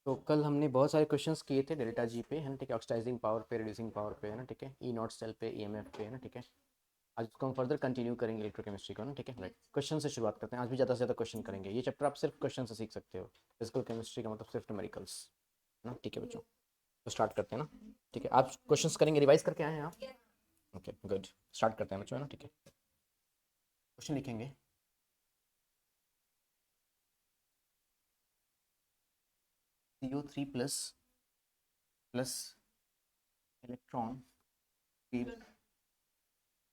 तो कल हमने बहुत सारे क्वेश्चंस किए थे डेल्टा जी पे, है ना, ठीक है, ऑक्सीडाइजिंग पावर पे, रिड्यूसिंग पावर पे, है ना, ठीक है, ई नॉट सेल पे, ईएमएफ पे, है ना, ठीक है। आज उसको हम फर्दर कंटिन्यू करेंगे इलेक्ट्रोकेमिस्ट्री को, ना, ठीक है। राइट, क्वेश्चन से शुरुआत करते हैं। आज भी ज़्यादा से ज़्यादा क्वेश्चन करेंगे। ये चैप्टर आप सिर्फ क्वेश्चन से सीख सकते हो। फिजिकल केमिस्ट्री का मतलब सिर्फ न्यूमेरिकल्स, है ना, ठीक है बच्चों। तो स्टार्ट करते हैं ना, ठीक है। आप क्वेश्चंस करेंगे, रिवाइज करके आए हैं आप? ओके गुड, स्टार्ट करते हैं बच्चों, है ना, ठीक है। क्वेश्चन लिखेंगे। CO3 plus plus electron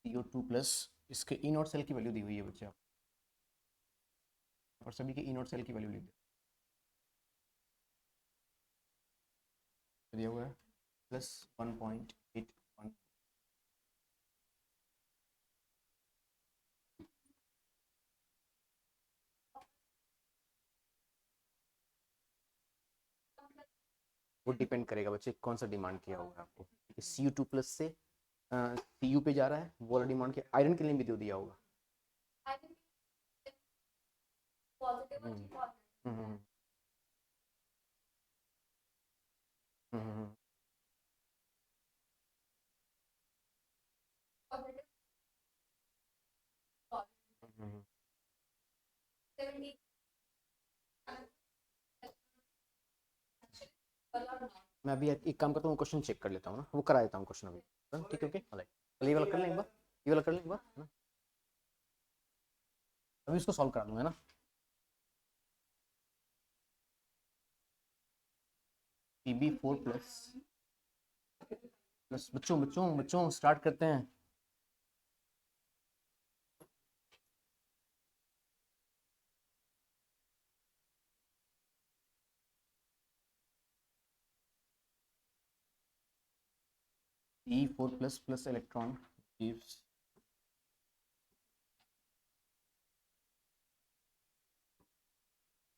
CO2 plus, इसके ई नॉट सेल की वैल्यू दी हुई है बच्चे, और सभी के ई नॉट सेल की वैल्यू दिया हुआ है प्लस 1.81। वो डिपेंड करेगा बच्चे कौन सा डिमांड किया होगा आपको। Cu2 प्लस से Cu पे जा रहा है, वो वाला डिमांड किया। आयरन के लिए भी दे दिया होगा। हम्म, हम्म, हम्म, हम्म। मैं अभी एक काम करता हूँ, क्वेश्चन चेक कर लेता हूँ ना, वो करा देता हूँ क्वेश्चन अभी। ठीक है, ओके, चलिए ये वाला कर लें एक बार, ये वाला कर लें एक बार, है ना। अभी इसको सॉल्व करा दूंगा, है ना। Pb4 प्लस प्लस, बच्चों बच्चों बच्चों स्टार्ट करते हैं। P4 plus plus electron gives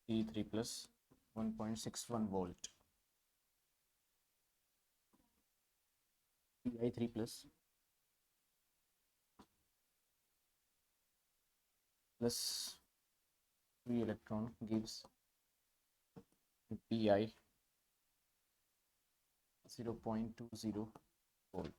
P3 plus 1.61 volt. Pi3 plus plus 3 electron gives Pi 0.20 volt.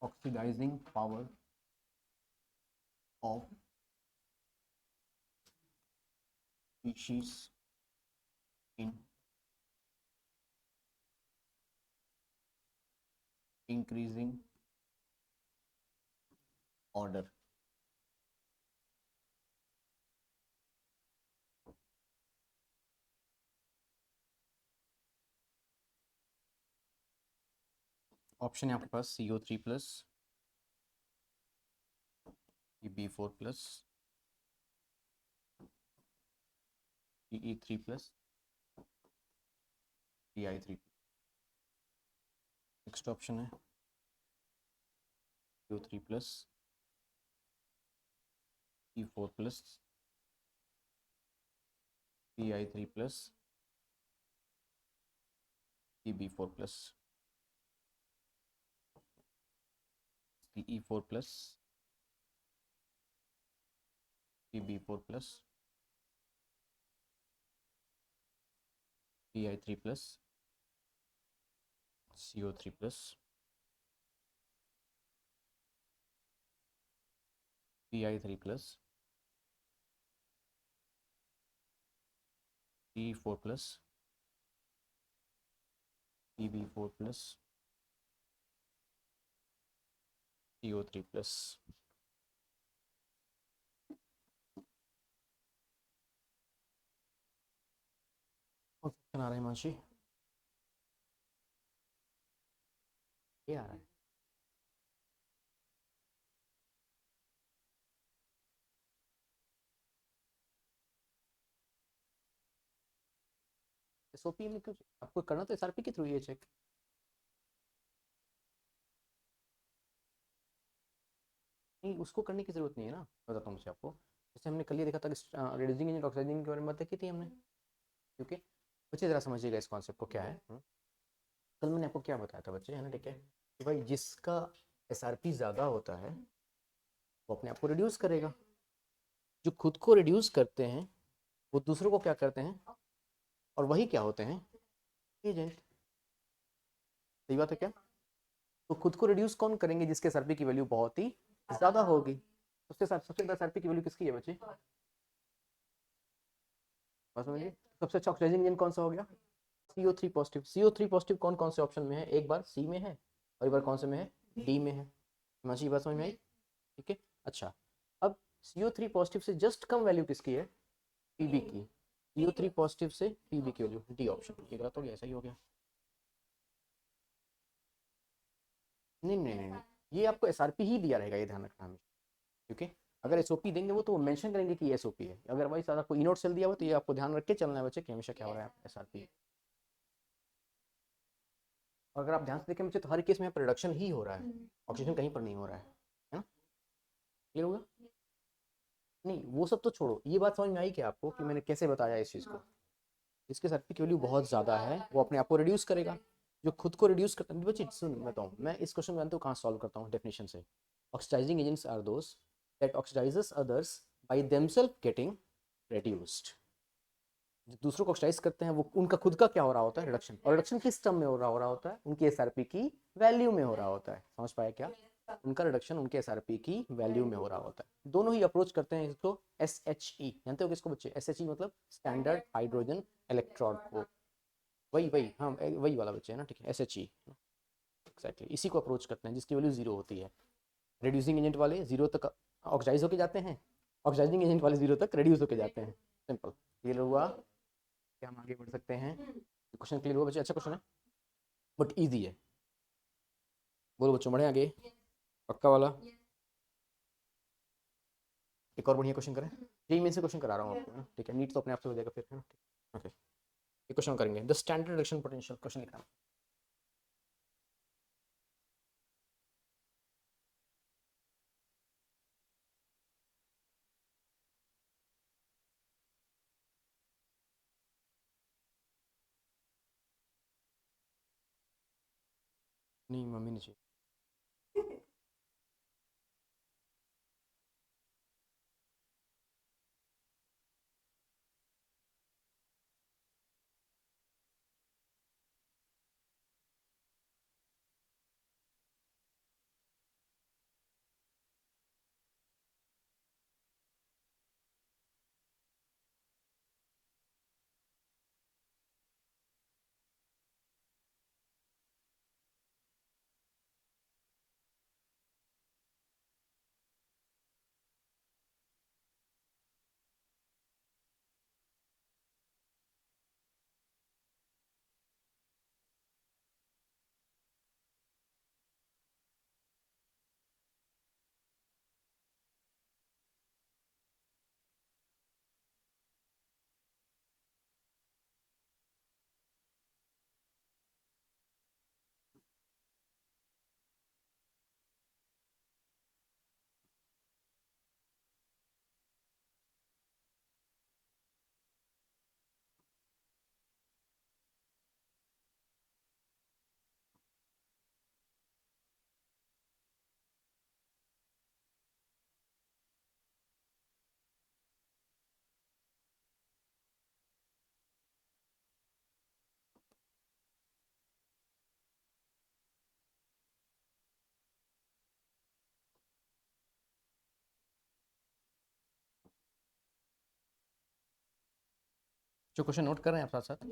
Oxidizing power of species in increasing order. Option है आपके पास CO3 plus, Pb4 plus, Pe3 plus, Pi3। Next option है CO3 plus, P4 plus, Pi3 plus, Pb4 plus, Pe4 plus, Pb4 plus, Pi3 plus, CO3 plus, Pi3 plus, P4 plus, Pb4 plus, CO3 plus. Option आ रहा है मानसी, ये आ रहा है। SOP में क्यों आपको करना, तो एसआरपी के थ्रू ये चेक। नहीं, उसको करने की जरूरत नहीं है ना, बताता हूँ मुझे आपको। जैसे हमने कल ये देखा था कि रिड्यूसिंग एजेंट ऑक्सीडाइजिंग के बारे में बात की थी हमने। ओके बच्चे, जरा समझिएगा इस कॉन्सेप्ट को क्या है। कल मैंने आपको क्या बताया था बच्चे, है ना, ठीक है, कि भाई जिसका एसआरपी ज़्यादा होता है वो अपने आप को रिड्यूस करेगा। जो खुद को रिड्यूस करते हैं वो दूसरों को क्या करते हैं, और वही क्या होते हैं, एजेंट। सही बात है क्या? तो खुद को रिड्यूस कौन करेंगे, जिसके एसआरपी की वैल्यू बहुत ही ज्यादा होगी। सबसे ज्यादा एसआरपी की वैल्यू किसकी है बच्चे, बस समझिए। सबसे अच्छा ऑक्सीडाइजिंग एजेंट कौन सा हो गया, CO3 पॉजिटिव। CO3 पॉजिटिव कौन कौन से ऑप्शन में है, एक बार सी में है और एक बार कौन से में है, डी में है। समझिए बात समझ में आई? ठीक है। अच्छा, अब CO3 पॉजिटिव से जस्ट कम वैल्यू किसकी है, पीबी की। CO3 पॉजिटिव से पीबी की वैल्यू, डी ऑप्शन। ये गलत हो गया, सही हो गया? नहीं नहीं नहीं नहीं, ये आपको एसआरपी ही दिया रहेगा, ये ध्यान रखना हमें। क्योंकि अगर एसओपी देंगे वो तो मेंशन करेंगे कि एसओपी है, अदरवाइज आपको इनोट सेल दिया हुआ तो ये आपको ध्यान रख के चलना है बच्चे कि हमेशा क्या हो रहा है, एसआरपी। और अगर आप ध्यान से देखें बच्चे तो हर केस में प्रोडक्शन ही हो रहा है, ऑक्सीजन कहीं पर नहीं हो रहा है ना? क्लियर होगा? नहीं वो सब तो छोड़ो, ये बात समझ में आई क्या आपको कि मैंने कैसे बताया इस चीज़ को? जिसके एसआरपी की वैल्यू बहुत ज़्यादा है वो अपने आप को रिड्यूस करेगा। जो खुद को रिड्यूस करता है, बच्चे सुन बताऊँ, मैं इस क्वेश्चन को जानते हो कहाँ सॉल्व करता हूँ, डेफिनेशन से। Oxidising agents are those that oxidises others by themself getting reduced। जो दूसरों को ऑक्सीडाइज करते हैं वो उनका खुद का क्या हो रहा होता है, रिडक्शन। और रिडक्शन किस टर्म में हो रहा होता है, उनकी एसआरपी की वैल्यू में हो रहा होता है। समझ पाया क्या? उनका रिडक्शन उनके एसआरपी की वैल्यू में हो रहा होता है। दोनों ही अप्रोच करते हैं इसको SHE, जानते हो किसको बच्चे, SHE मतलब स्टैंडर्ड हाइड्रोजन इलेक्ट्रोड को। वही वही हाँ वही वाला बच्चे है ना, ठीक है, SHE एक्जैक्टली इसी को अप्रोच करते हैं जिसकी वैल्यू जीरो होती है। रिड्यूसिंग एजेंट वाले जीरो तक ऑक्सीडाइज होके जाते हैं, ऑक्सीडाइजिंग एजेंट वाले जीरो तक रिड्यूस होके जाते हैं। सिंपल। क्लियर हुआ? क्या हम आगे बढ़ सकते हैं? क्वेश्चन क्लियर हुआ बच्चे? अच्छा क्वेश्चन है बट इजी है। बोलो बच्चों, बढ़े आगे, पक्का वाला। एक और बढ़िया क्वेश्चन करें, यही मेन से क्वेश्चन करा रहा हूँ आपको, है ना? ठीक है, नीट तो अपने आप से हो जाएगा फिर, है ना? ओके, ये क्वेश्चन करेंगे, the standard reduction potential, question लिखना। नहीं मम्मी ने चाहिए। जो क्वेश्चन नोट कर रहे हैं आप साथ साथ?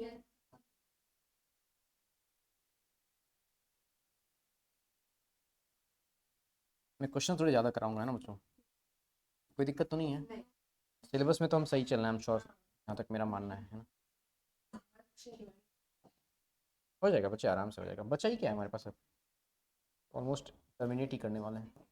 मैं क्वेश्चन थोड़े ज़्यादा कराऊंगा, है ना बच्चों? कोई दिक्कत तो नहीं है? सिलेबस में तो हम सही चल रहे हैं, हम श्योर, जहाँ तक मेरा मानना है ना? हो जाएगा बच्चे, आराम से हो जाएगा। बच्चा ही क्या है हमारे पास, अब ऑलमोस्ट टर्मिनेट ही करने वाले हैं।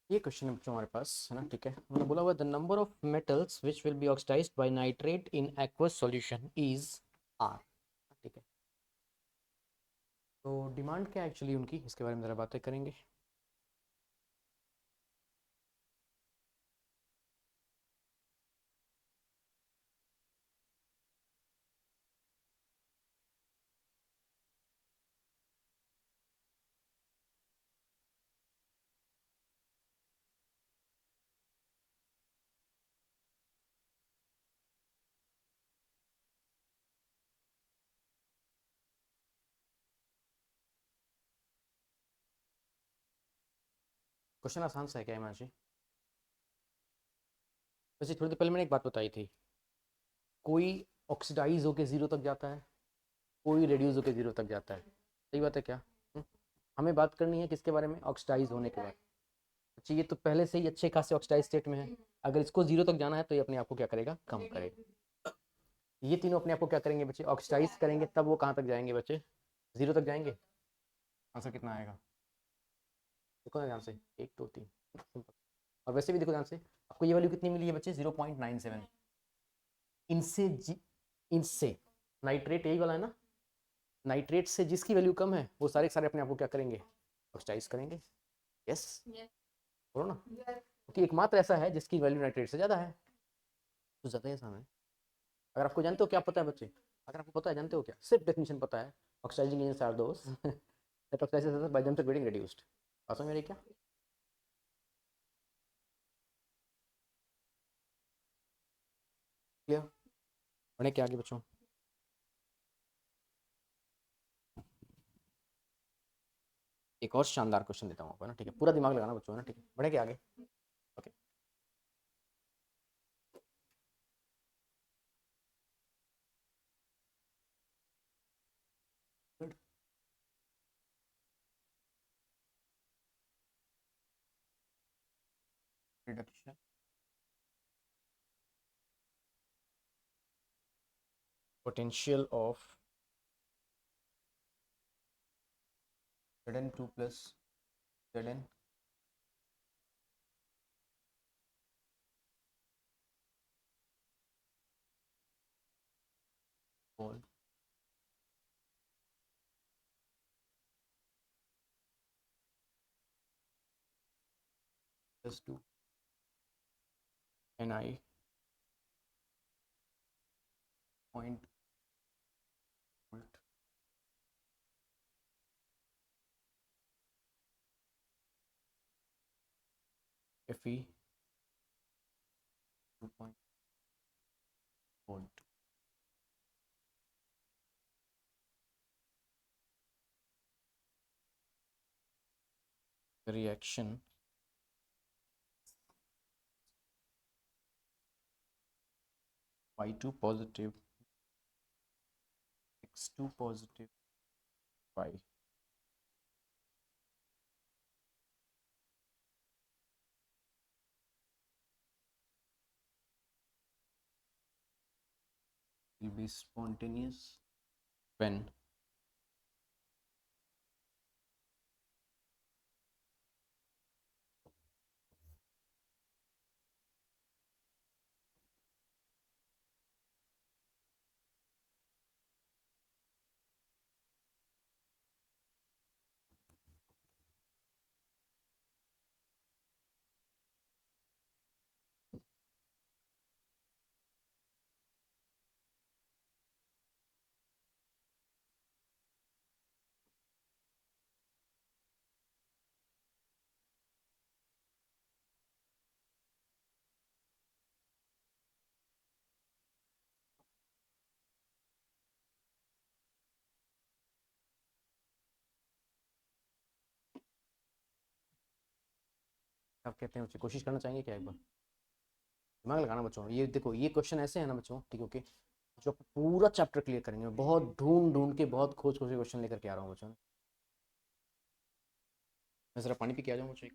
ये क्वेश्चन है बच्चों हमारे पास, है ना, ठीक है। हमने बोला हुआ the number of metals which will be oxidised by nitrate in aqueous solution is are, ठीक है। तो डिमांड क्या है एक्चुअली उनकी, इसके बारे में ज़रा बातें करेंगे। क्वेश्चन आसान सा है क्या हिमांशी? वैसे थोड़ी देर पहले मैंने एक बात बताई थी, कोई ऑक्सीडाइज होके ज़ीरो तक जाता है, कोई रेड्यूस होके ज़ीरो तक जाता है, सही बात है क्या? हमें बात करनी है किसके बारे में, ऑक्सीडाइज होने के बाद। अच्छा, ये तो पहले से ही अच्छे खासे ऑक्सीडाइज स्टेट में है, अगर इसको जीरो तक जाना है तो ये अपने आप को क्या करेगा, कम करेगा। ये तीनों अपने आप को क्या करेंगे बच्चे, ऑक्सीडाइज करेंगे, तब वो कहाँ तक जाएंगे बच्चे, जीरो तक जाएंगे। आंसर कितना आएगा, देखो ना ध्यान से, 1 2 3। और वैसे भी देखो ध्यान से, आपको ये वैल्यू कितनी मिली है बच्चे, 0.97। इनसे इनसे नाइट्रेट यही वाला है ना, नाइट्रेट से जिसकी वैल्यू कम है वो सारे के सारे अपने आप को क्या करेंगे, ऑक्सीडाइज करेंगे। यस, बोलो ना, क्योंकि एकमात्र ऐसा है जिसकी वैल्यू नाइट्रेट से ज़्यादा है, तो ज़्यादा ही आसान है। अगर आपको जानते हो क्या पता है बच्चे, अगर आपको पता है, जानते हो क्या, सिर्फ डेफिनेशन पता है, oxidising agents are those that oxidise by them getting reduced. बात समझ में आ रही क्या? क्लियर? पढ़ने के आगे बच्चों, एक और शानदार क्वेश्चन देता हूँ आपको ना, ठीक है, पूरा दिमाग लगाना बच्चों, ना ठीक है, बढ़े के आगे। Okay, good. Reduction potential of Zn2 plus Zn whole plus 2 Ni point volt Fe 2 volt reaction Y2 positive X2 positive Y will be spontaneous when आप कहते हैं बच्चे, कोशिश करना चाहेंगे क्या एक बार, दिमाग लगाना बच्चों। ये देखो, ये क्वेश्चन ऐसे है ना बच्चों, ठीक है, ओके, जो आप पूरा चैप्टर क्लियर करेंगे, बहुत ढूंढ ढूंढ के, बहुत खोज खोज के क्वेश्चन लेकर के आ रहा हूँ बच्चों। मैं जरा पानी पी के आ जाऊँ बच्चों।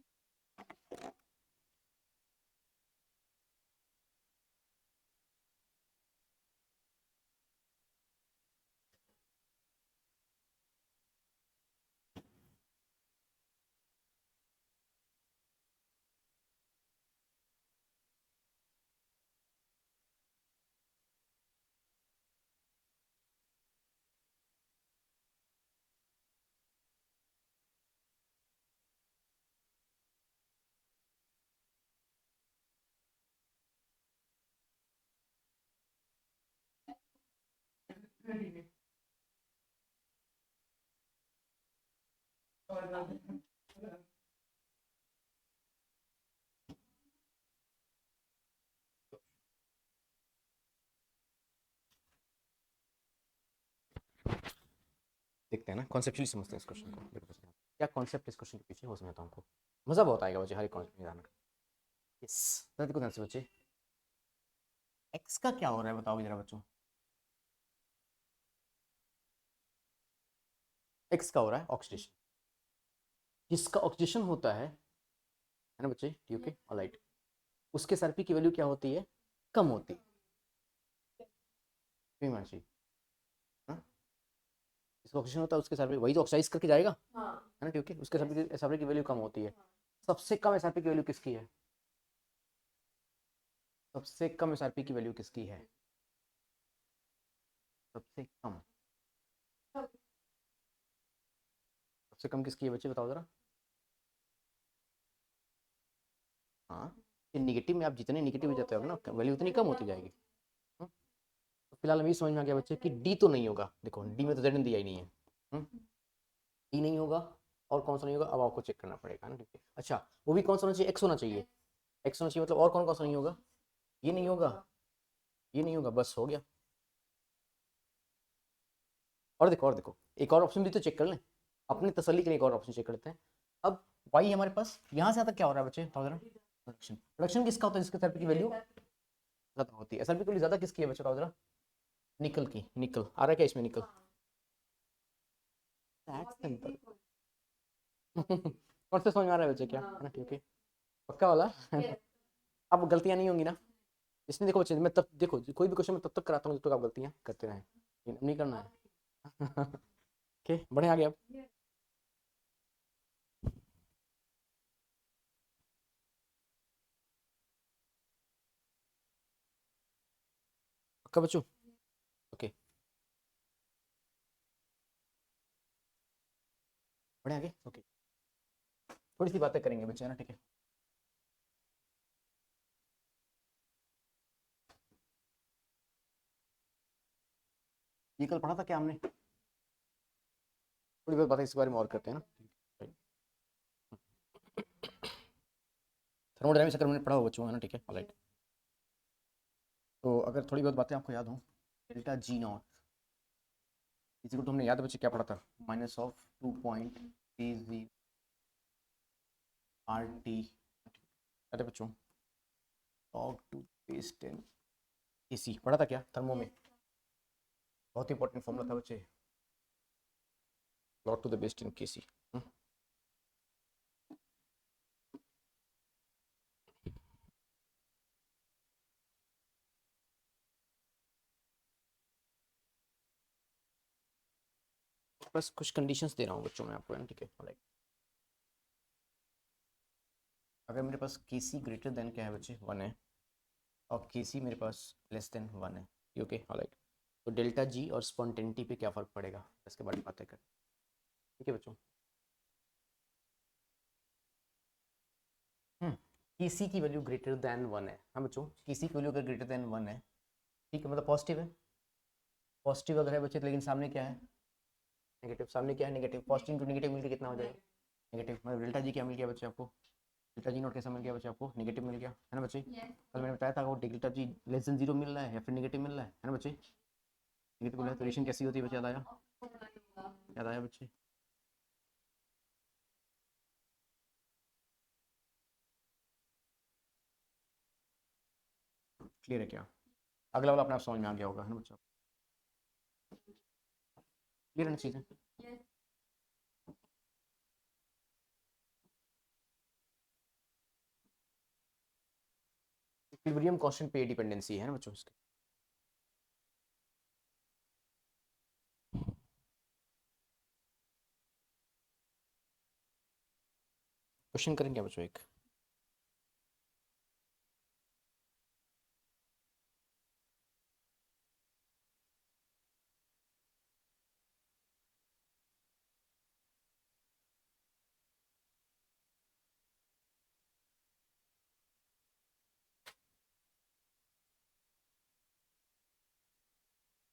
देखते हैं ना, कॉन्सेप्चुअली समझते हैं इस क्वेश्चन को। देखो बच्चे, क्या कॉन्सेप्ट इस क्वेश्चन के पीछे वो समझाता हूँ आपको, मज़ा बहुत आएगा बच्चे हर एक कॉन्सेप्ट में जानकर। यस, देखो ध्यान से बच्चे, एक्स का क्या हो रहा है बताओ जरा बच्चों। एक्स का हो रहा है ऑक्सीडेशन, जिसका ऑक्सीडेशन होता है ना बच्चे, ठीक है ऑलराइट, उसके सरपी की वैल्यू क्या होती है, कम होती है। मीमांशी, हाँ, जिसका ऑक्सीडेशन होता है उसके सरपी वही तो ऑक्साइज करके जाएगा, है ना, ठीक है, उसके सरपी की वैल्यू कम होती है। सबसे कम एसआरपी की वैल्यू किसकी है, सबसे कम एसआरपी की वैल्यू किसकी है, सबसे कम, सबसे कम किसकी है बच्चे बताओ जरा। हाँ, निगेटिव में आप जितने निगेटिव जाते हो ना वैल्यू उतनी कम होती जाएगी। हम्म, तो फिलहाल अभी समझ में आ गया बच्चे कि डी तो नहीं होगा, देखो डी में तो जेड दिया ही नहीं है, डी नहीं होगा, और कौन सा नहीं होगा अब आपको चेक करना पड़ेगा ना, ठीक है। अच्छा, वो भी कौन सा होना चाहिए, एक्स होना चाहिए, एक्स होना चाहिए, मतलब और कौन कौन सा नहीं होगा, ये नहीं होगा, ये नहीं होगा, बस हो गया। और देखो एक और ऑप्शन भी तो चेक कर लें, अपनी तसल्ली के लिए एक और ऑप्शन चेक करते हैं। अब वाई हमारे पास यहाँ से आता क्या हो रहा है बच्चे बताओ जरा, प्रोडक्शन, प्रोडक्शन किसका होता है जिसके थेरेपी की वैल्यू ज्यादा होती है, एसएलपी की वैल्यू ज्यादा किसकी है बच्चे बताओ जरा, निकल की, निकल आ रहा है क्या इसमें, निकल, दैट्स सिंपल। कौन से समझ में आ रहा है बच्चे क्या, है ना, ठीक है, पक्का वाला। अब गलतियां नहीं होंगी ना इसमें, देखो बच्चे मैं तब देखो कोई भी क्वेश्चन मैं तब तक कराता हूँ जब तक आप गलतियां करते रहें, नहीं करना है। ओके बढ़े आगे अब, पक्का बच्चों, ओके बढ़े आगे, ओके थोड़ी सी बातें करेंगे बच्चे, है ना, ठीक है। ये कल पढ़ा था क्या हमने, थोड़ी बहुत बातें इस बारे में और करते हैं ना। थर्मोडायनामिक्स अगर मैंने पढ़ा हो बच्चों, है ना, ठीक है ऑलराइट, तो अगर थोड़ी बहुत बातें आपको याद हो, डेल्टा जी नॉट इसी को तो हमने याद है बच्चे क्या पढ़ा था, माइनस ऑफ 2.30 आर टी, अरे बच्चों लॉग टू बेस 10 एसी पढ़ा था क्या थर्मो में, बहुत इंपॉर्टेंट फॉर्मूला था बच्चे, लॉग टू द बेस 10 केसी। बस कुछ कंडीशंस दे रहा हूँ बच्चों में आपको, है ना, ठीक है ऑलराइट। अगर मेरे पास के सी ग्रेटर देन क्या है बच्चे 1 है, और के सी मेरे पास लेस देन 1 है, ओके ऑलराइट, तो डेल्टा जी और स्पॉन्टेनिटी पे क्या फ़र्क पड़ेगा इसके बारे में बातें करें, ठीक है बच्चों। के सी की वैल्यू ग्रेटर देन 1 है, हाँ बच्चों, के सी की वैल्यू अगर ग्रेटर देन 1 है, ठीक है, मतलब पॉजिटिव है, पॉजिटिव अगर है बच्चे तो, लेकिन सामने क्या है नेगेटिव, सामने क्या है नेगेटिव, पॉजिटिव इंटू नेगेटिव मिलकर कितना हो जाएगा नेगेटिव, मतलब डेल्टा जी क्या मिल गया बच्चे आपको, डेल्टा जी नॉट कैसा मिल गया बच्चे आपको, नेगेटिव मिल गया, है ना बच्चे, कल मैंने बताया था वो delta G less than zero मिल रहा है या फिर नेगेटिव मिल रहा है ना बच्चे, नेगेटिव मिल रहा है तो रिलेशन कैसी होती है बच्चे, याद आया, याद आया बच्चे, क्लियर है क्या, अगला वाला अपने आप समझ में आ गया होगा, है ना बच्चों, क्लियर है ना चीज़ें। इक्विलिब्रियम कांस्टेंट पे डिपेंडेंसी है ना बच्चों इसके, क्वेश्चन करेंगे बच्चों एक,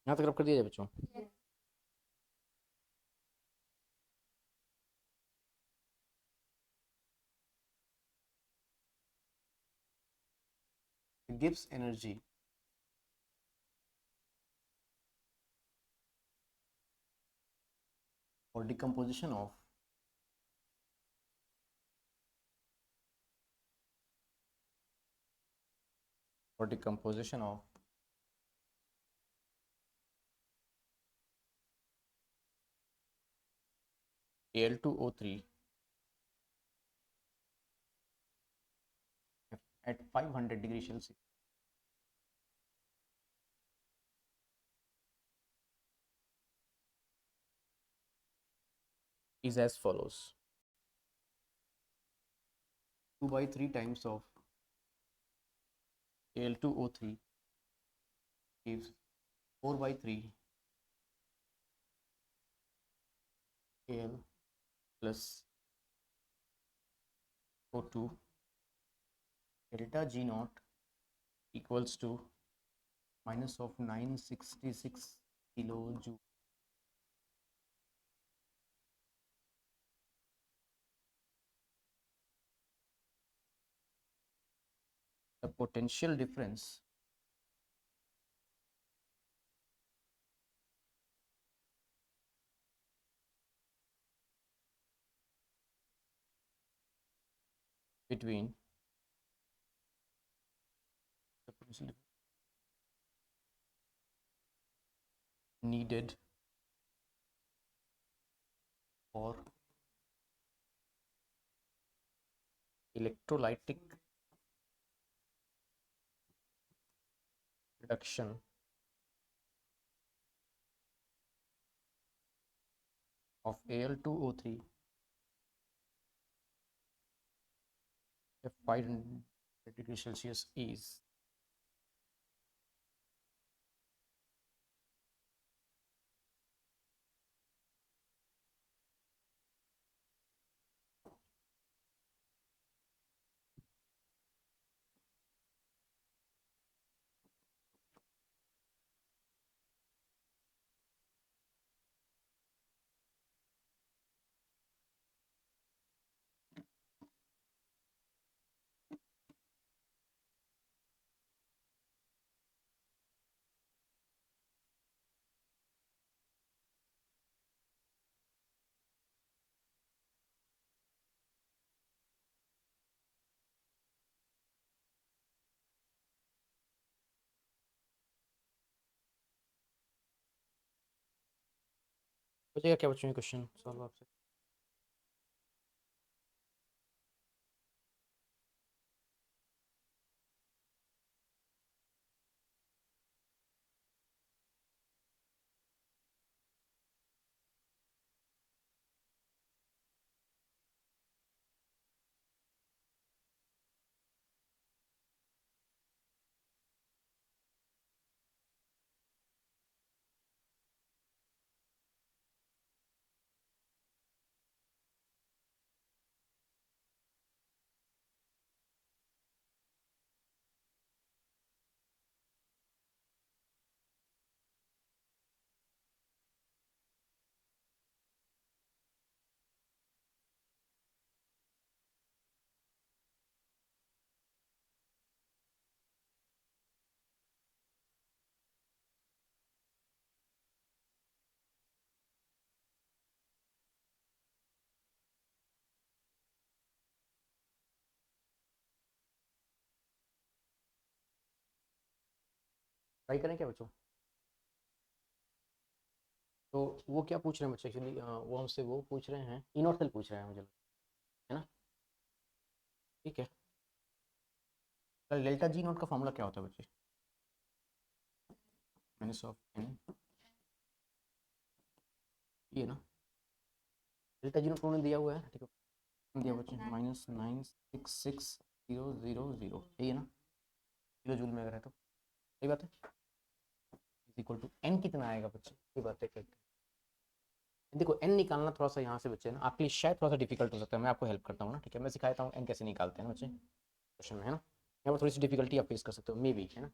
यहाँ तक रब कर दिया जाए बच्चों। gives energy for decomposition of for decomposition of Al2O3 at 500 degree Celsius is as follows: 2 by 3 times of Al2O3 gives 4 by 3 Al plus O2. Delta G naught equals to minus of 966 kilojoule. The potential difference between the potential needed for electrolytic reduction of Al2O3 at 500 degrees Celsius is बचेगा क्या बच्चों? Question solve आपसे। Try करें क्या बच्चों? तो वो क्या पूछ रहे हैं बच्चे एक्चुअली? वो हमसे वो पूछ रहे हैं, इनॉट सेल पूछ रहे हैं मुझे, है ना? ठीक है। डेल्टा जी नॉट का फॉर्मूला क्या होता है बच्चे? माइनस ऑफ एन, ये ना डेल्टा जी नॉट उन्होंने दिया हुआ है, ठीक है, दिया बच्चे माइनस 966,000, यही है ना? किलो जूल में अगर है तो सही बात है। इज इक्वल टू एन कितना आएगा बच्चे? ये बात है करते हैं। देखो एन निकालना थोड़ा सा यहाँ से बच्चे ना आपके लिए शायद थोड़ा सा डिफिकल्ट हो सकता है, मैं आपको हेल्प करता हूँ ना, ठीक है? मैं सिखाता हूँ एन कैसे निकालते हैं ना बच्चे, क्वेश्चन में, है ना? यहाँ पर थोड़ी सी डिफिकल्टी आप फेस कर सकते हो मे बी, है ना?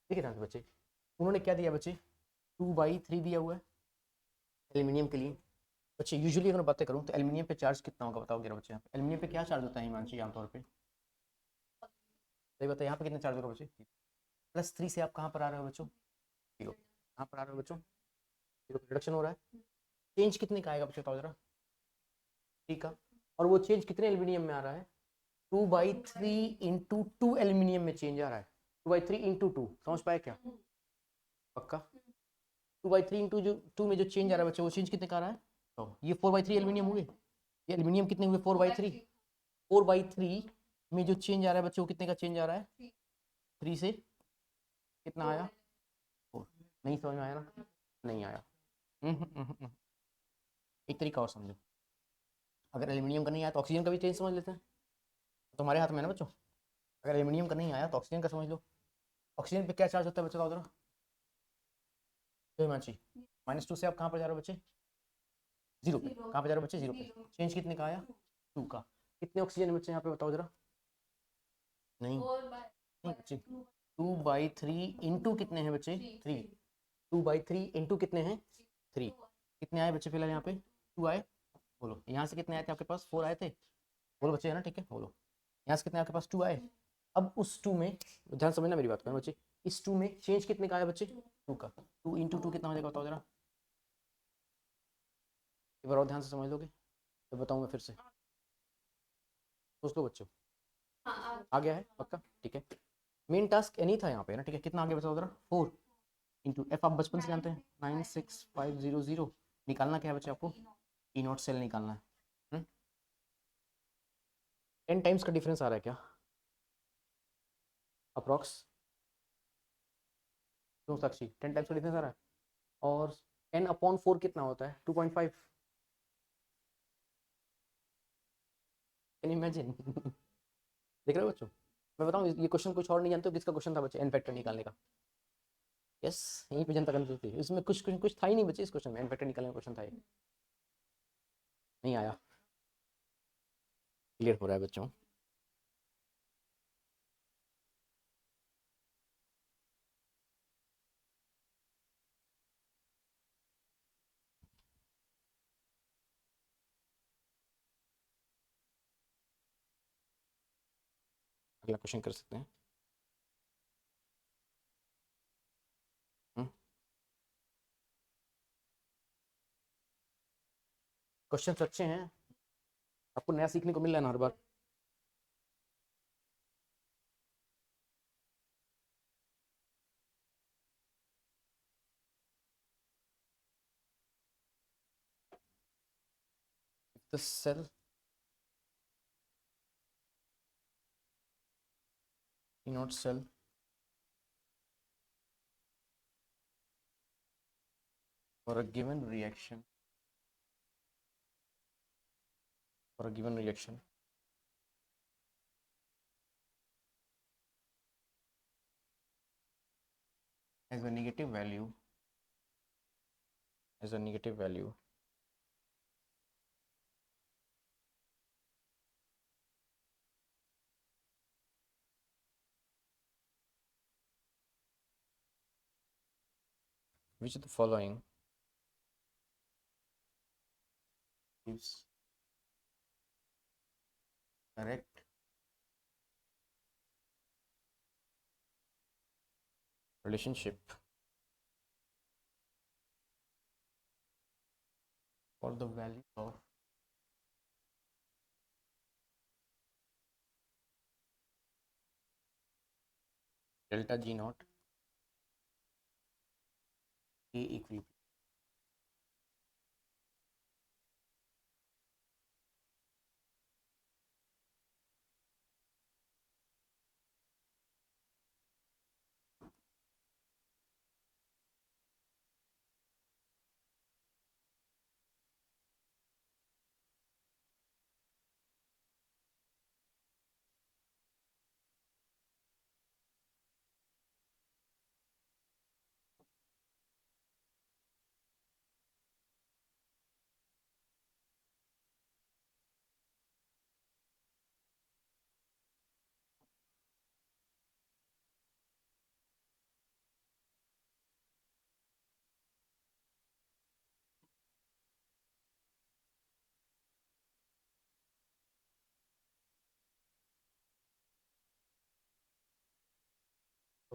ठीक है ध्यान से बच्चे, उन्होंने क्या दिया बच्चे? 2/3 दिया हुआ है एल्यूमिनियम के लिए। बच्चे यूजुअली अगर बातें करूँ तो एल्यूमिनियम पे चार्ज कितना होगा बताओ जरा बच्चे। यहाँ पे एल्यूमिनियम पे क्या चार्ज होता है हिमांशी आमतौर पे? सही बताइए, यहाँ पे कितना चार्ज होगा बच्चे? +3 से आप कहाँ पर आ रहे हो बच्चों? 0। कहाँ पर आ रहे हो बच्चों? 0 पे रिडक्शन हो रहा है। चेंज कितने का आएगा बच्चों बताओ जरा? ठीक है, और वो चेंज कितने एल्यूमिनियम में आ रहा है? 2/3 × 2 एल्यूमिनियम में चेंज आ रहा है। 2/3 × 2 समझ पाए क्या? पक्का? 2/3 × 2 में जो चेंज आ रहा है बच्चे, वो चेंज कितने का आ रहा है? तो ये 4/3 एल्यूमिनियम हुए। ये एल्यूमिनियम कितने हुए? 4/3। 4/3 में जो चेंज आ रहा है बच्चे, वो कितने का चेंज आ रहा है? 3 से कितना आया? 4। नहीं समझ में आया ना? नहीं आया। एक तरीका और समझो, अगर एल्यूमिनियम का नहीं आया तो ऑक्सीजन का भी चेंज समझ लेते हैं। तुम्हारे हाथ में है ना बच्चों। अगर एल्यूमिनियम का नहीं आया तो ऑक्सीजन का समझ लो। ऑक्सीजन पे क्या चार्ज होता है बच्चों? बताओ जरा। हिमांशी, -2 से आप कहाँ पर जा रहे हो बच्चे? 0 पे। कहाँ पे जा रहे हो बच्चे? 0 पे। चेंज कितने का आया? 2 का। कितने ऑक्सीजन है बच्चे यहाँ पे बताओ जरा? नहीं नहीं बच्चे, 2/3 × कितने हैं बच्चे? 3। 2/3 × कितने हैं? 3। कितने आए बच्चे फिलहाल यहाँ पे? 2 आए। बोलो यहाँ से कितने आए थे आपके पास? 4 आए थे। बोलो बच्चे, है ना? ठीक है, बोलो यहाँ से कितने आपके पास? 2 आए। अब उस 2 में ध्यान समझना मेरी बात को बच्चे, इस 2 में चेंज कितने का आया बच्चे? 2 का। 2 × 2 कितना हो जाएगा बताओ जरा? एक बार और ध्यान से समझ लोगे तो बताऊँ मैं फिर से? सोच लो बच्चों। आ गया है पक्का? ठीक है, मेन टास्क नहीं था यहाँ पे ना। ठीक है, कितना आगे बताओ जरा? 4 इंटू एफ आप बचपन से जानते हैं 96500। निकालना क्या है बच्चे आपको? ई नॉट सेल निकालना है। 10 टाइम्स का डिफरेंस आ रहा है क्या अप्रॉक्स? क्यों साक्षी, 10 टाइम्स का डिफरेंस आ रहा है? और n/4 कितना होता है? 2.5। Can imagine? देख रहे हो बच्चों? मैं बताऊँ ये क्वेश्चन कुछ और नहीं जानते हो किसका क्वेश्चन था बच्चे? एन फैक्टर निकालने का। यस, यहीं पे जनता कंफ्यूज थी, इसमें कुछ था ही नहीं बच्चे। इस क्वेश्चन में एन फैक्टर निकालने का क्वेश्चन था ये। नहीं आया। क्लियर हो रहा है बच्चों? अगला क्वेश्चन कर सकते हैं। क्वेश्चन अच्छे हैं, आपको नया सीखने को मिल रहा है ना हर बार। The cell naught cell for a given reaction for a given reaction as a negative value as a negative value which of the following gives correct relationship for the value of delta G naught A equilibrium?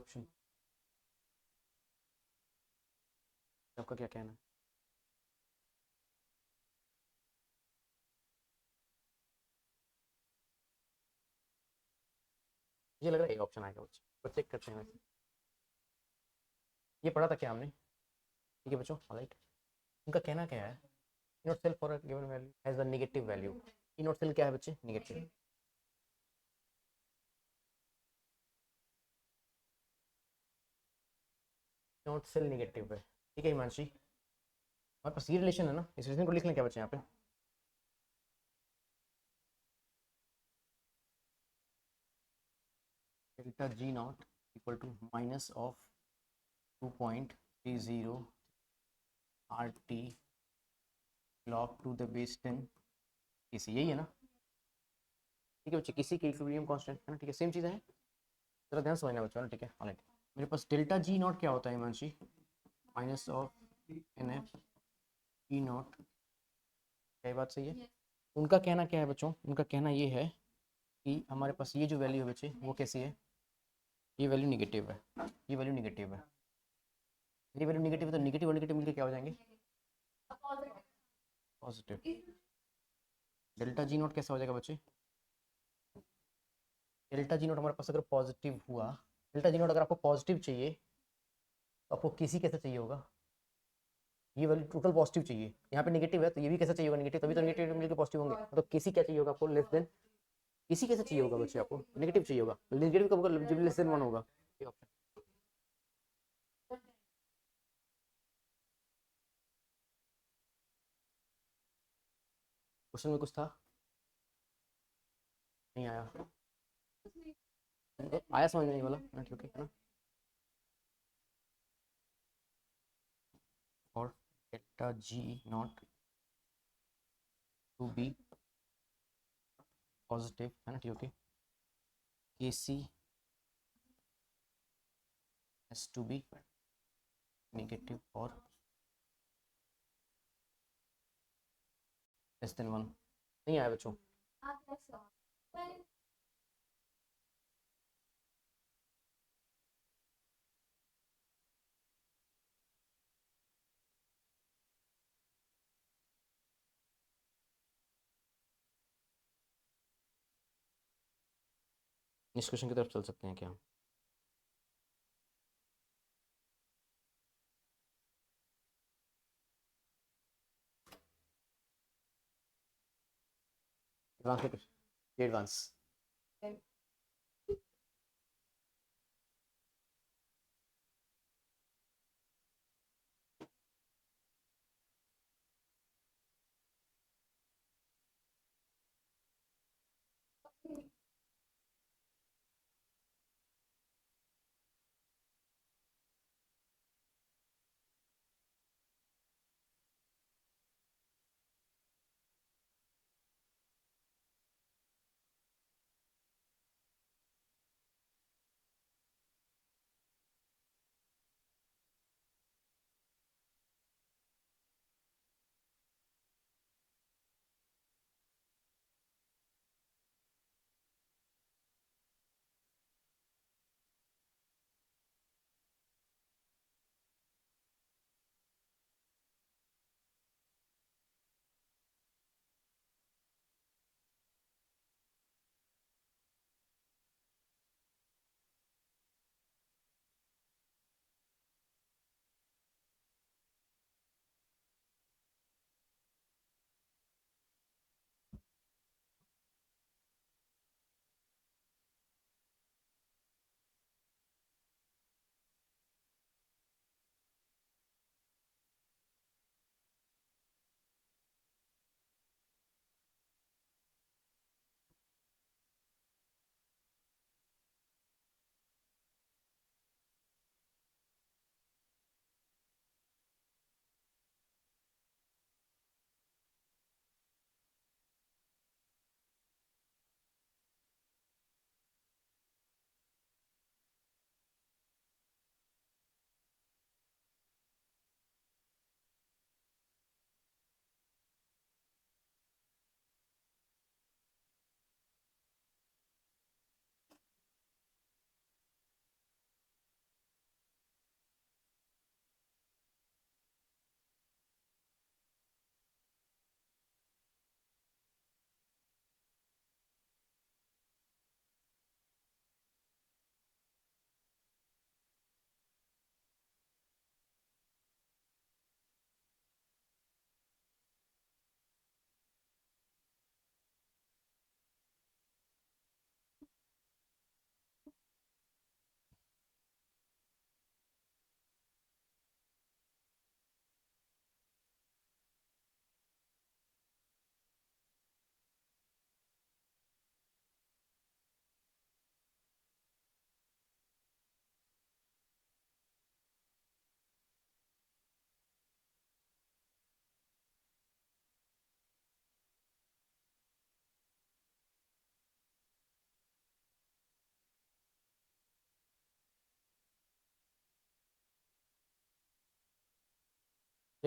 Option, आपका क्या कहना है? मुझे लग रहा है A option आएगा बच्चे, पर चेक करते हैं वैसे। ये पढ़ा था क्या हमने? ठीक है बच्चों, राइट। उनका कहना क्या है, nought cell for a given value has a negative value. E not cell क्या है बच्चे? नेगेटिव। नॉट सेल नेगेटिव है, ठीक है हिमांशी, हमारे पास ये रिलेशन है ना, इस रिलेशन को लिख लें क्या बच्चे यहाँ पे? Delta G nought equal to minus of 2.30 R T log to the base 10 किसी, यही है ना? ठीक है बच्चे, किसी के इक्विलिब्रियम कांस्टेंट है ना, ठीक है, सेम चीज़ है, जरा ध्यान समझना बच्चों ना, ठीक है ऑलराइट। मेरे पास डेल्टा जी नॉट क्या होता है Himanshi? Minus of n F E nought, क्या बात सही है? उनका कहना क्या है बच्चों? उनका कहना ये है कि हमारे पास ये जो वैल्यू है बच्चे वो कैसी है? ये वैल्यू निगेटिव है, ये वैल्यू निगेटिव है, ये वैल्यू निगेटिव है, तो निगेटिव और निगेटिव मिलकर क्या हो जाएंगे? पॉजिटिव। डेल्टा जी नॉट कैसा हो जाएगा बच्चे? डेल्टा जी नॉट हमारे पास अगर पॉजिटिव हुआ, डेल्टा जी नॉट अगर आपको पॉजिटिव चाहिए तो आपको किसी कैसे चाहिए होगा? ये वैल्यू टोटल पॉजिटिव चाहिए, यहाँ पे नेगेटिव है तो ये भी कैसा चाहिए होगा? नेगेटिव, तभी तो नेगेटिव मिलकर पॉजिटिव होंगे, तो किसी क्या चाहिए होगा आपको? Less than. किसी कैसे चाहिए होगा बच्चे आपको? नेगेटिव चाहिए होगा, नेगेटिव कब होगा? जब लेस देन 1 होगा। ये ऑप्शन, क्वेश्चन में कुछ था? नहीं आया? आया समझ में नहीं वाला, ठीक है ना? और delta G nought to be positive है ना, ठीक है, K C S to be negative और लेस देन 1। नहीं आया बच्चों? इस क्वेश्चन की तरफ चल सकते हैं क्या? Advance, advance.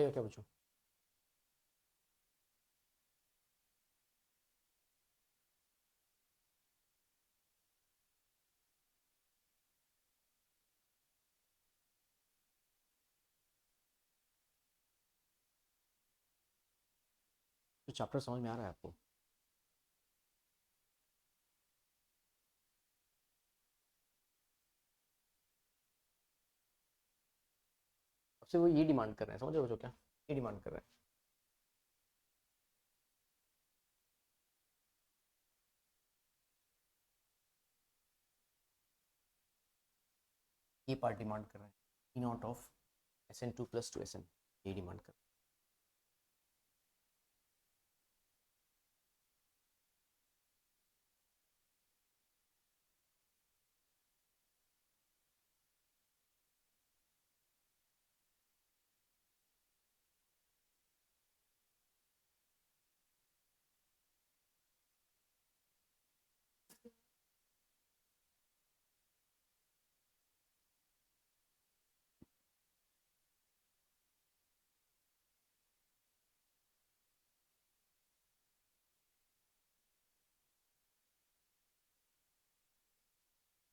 ठीक है क्या बच्चों? तो चैप्टर समझ में आ रहा है आपको? आपसे वो ये डिमांड कर रहे हैं, समझ रहे हो बच्चों क्या? ये डिमांड कर रहे हैं। ये पार्ट डिमांड कर रहे हैं, ई नॉट ऑफ SN2 + 2SN, ये डिमांड कर रहे हैं।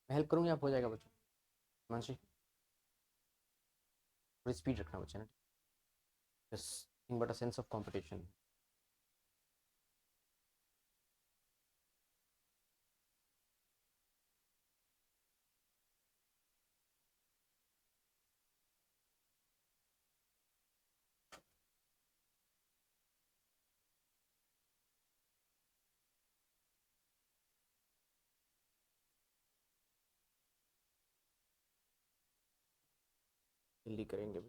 मैं हेल्प करूँगी, आप हो जाएगा बच्चों। मानसी, थोड़ी स्पीड रखना बच्चे ना, बस thing but a sense of competition. जल्दी करेंगे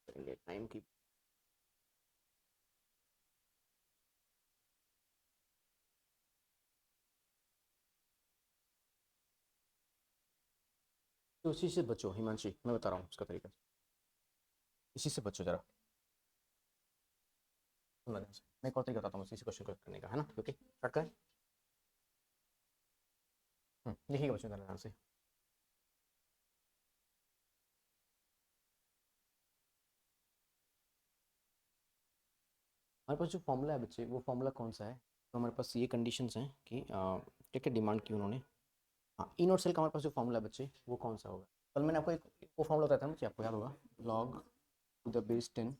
करेंगे, टाइम की। तो उसी से बचो हिमांशी, मैं बता रहा हूँ उसका तरीका, इसी से बचो जरा। सुनना ध्यान से, मैं एक और तरीका बताता हूँ इसी क्वेश्चन को करने का, है ना? ओके, स्टार्ट करें। लिखिएगा बच्चों ध्यान से। हमारे पास जो फॉर्मूला है बच्चे, वो फॉर्मूला कौन सा है? तो हमारे पास ये कंडीशंस हैं कि क्या क्या डिमांड की उन्होंने। हाँ, ई नोट सेल का हमारे पास जो फॉर्मूला है बच्चे, वो कौन सा होगा? कल मैंने आपको एक वो फॉर्मूला बताया था ना बच्चे, आपको याद होगा, log to the base 10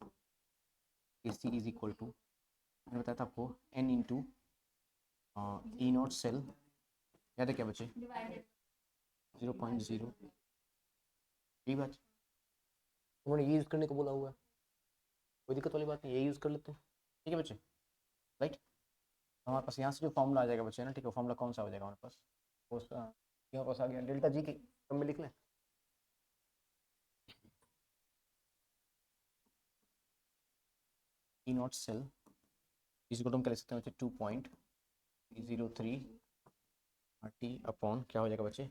AC is equal to, मैंने बताया था आपको, n into E nought cell, याद है क्या बच्चे? 0.0, यही बात। उन्होंने ये यूज़ करने को बोला हुआ है, कोई दिक्कत वाली बात नहीं, ये यूज़ कर लेते हैं। ठीक है बच्चे, राइट? हमारे पास यहाँ से जो फॉर्मूला आ जाएगा बच्चे ना, ठीक है, फॉर्मूला कौन सा हो जाएगा हमारे पास? उसका यहाँ पास आ गया डेल्टा जी की टर्म में लिख लें। ई नॉट सेल इसी को हम क्या लिख सकते हैं बच्चे? 2.03 RT अपॉन क्या हो जाएगा बच्चे?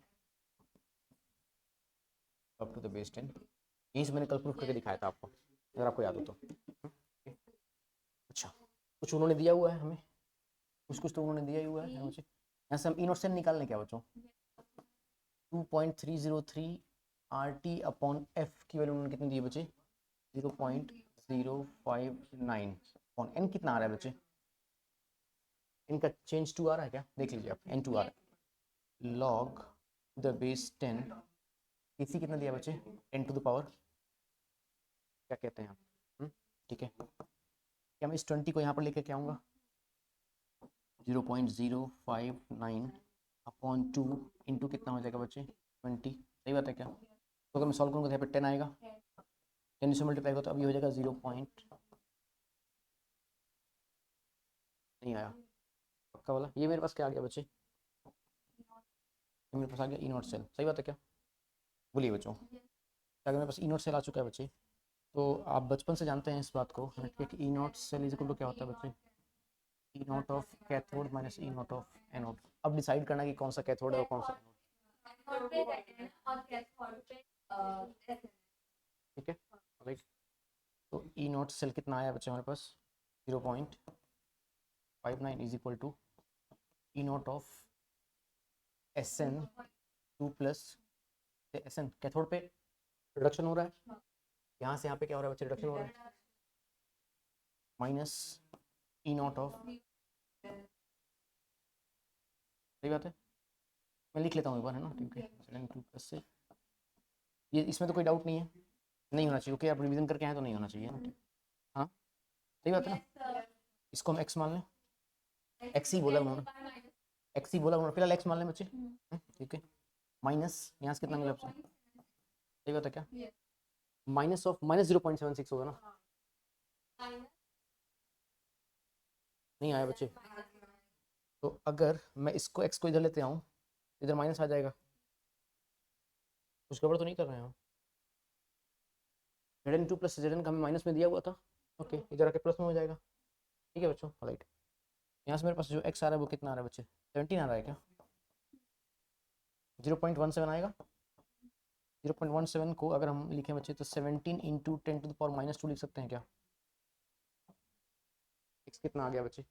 Up to the base 10। यहीं से मैंने कल प्रूफ करके दिखाया था आपको, अगर आपको याद हो तो। अच्छा, कुछ उन्होंने दिया हुआ है हमें, कुछ कुछ तो उन्होंने दिया ही हुआ है मुझे। यहाँ से हम ई नॉट सेल निकालने क्या बच्चों? 2.303 RT अपॉन एफ की वैल्यू उन्होंने कितनी दी है बच्चे? 0.059 अपॉन एन कितना आ रहा है बच्चे? इनका चेंज 2 आ रहा है क्या? देख लीजिए आप, n2 आ रहा है। लॉग द बेस 10, इसी कितना दिया बच्चे? 10 टू द पावर, क्या कहते हैं आप? ठीक है, क्या मैं इस 20 को यहाँ पर लेकर के आऊँगा? 0.059 अपॉन 2 इंटू कितना हो जाएगा बच्चे? 20, सही बात है क्या? तो अगर मैं सॉल्व करूँगा तो यहाँ पर 10 आएगा, 10 से मल्टीप्लाई होगा तो अभी हो जाएगा 0 पॉइंट, नहीं आया पक्का वाला। ये मेरे पास क्या आ गया बच्चे? ये मेरे पास आ गया ई नॉट सेल, सही बात है क्या? बोलिए बच्चों, अगर मेरे पास ई नॉट सेल आ चुका है बच्चे, तो आप बचपन से जानते हैं इस बात को कि E not cell is equal to क्या होता है बच्चे? E not of cathode minus E not of anode. अब डिसाइड करना कि कौन सा कैथोड है और कौन सा एनोड। ठीक है, राइट। तो ई नॉट सेल कितना आया बच्चे हमारे पास? 0.59 is equal to E not of SN2 plus SN, cathode पे रिडक्शन हो रहा है, यहाँ से यहाँ पे क्या हो रहा है बच्चे? रिडक्शन हो रहा है। माइनस ई नॉट ऑफ, सही बात है, मैं लिख लेता हूँ एक बार, है ना, ठीक है, सेवन टू प्लस से, ये इसमें तो कोई डाउट नहीं है, नहीं होना चाहिए, ओके, आप रिवीजन करके आए तो नहीं होना चाहिए ना, ठीक, हाँ सही बात है ना, इसको हम एक्स मान लें, एक्स ही बोला उन्होंने, एक्स ही बोला उन्होंने, फिलहाल एक्स मान लें बच्चे, ठीक है, माइनस यहाँ से कितना मिला आपसे, सही बात है क्या, माइनस ऑफ माइनस 0.76 होगा ना, नहीं आया बच्चे, तो अगर मैं इसको एक्स को इधर लेते आऊँ, इधर माइनस आ जाएगा, कुछ गड़बड़ तो नहीं कर रहे हैं हम, Z N two plus Z N का हमें माइनस में दिया हुआ था, ओके, इधर आके प्लस में हो जाएगा, ठीक है बच्चों, राइट, यहाँ से मेरे पास जो एक्स आ रहा है वो कितना आ रहा है बच्चे, 17 आ रहा है क्या, 0.17 आएगा, 0.17 को अगर हम लिखें बच्चे तो 17 इंटू 10⁻², लिख सकते हैं क्या, एक्स कितना आ गया बच्चे,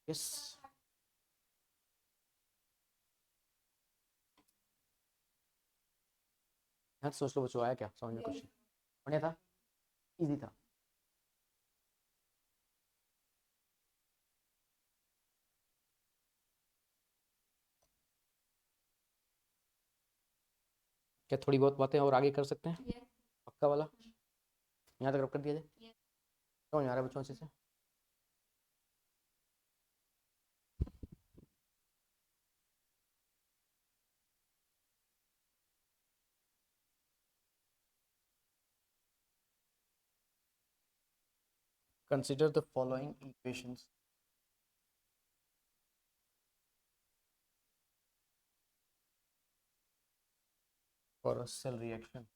यस, हाँ सोच लो बच्चों, आया क्या समझ में कुछ, बढ़िया था, इजी था, क्या थोड़ी बहुत बातें और आगे कर सकते हैं, पक्का वाला, यहाँ तक रब कर दिया जाए, समझ में आ रहा है बच्चों अच्छे से, consider the following equations for a cell reaction,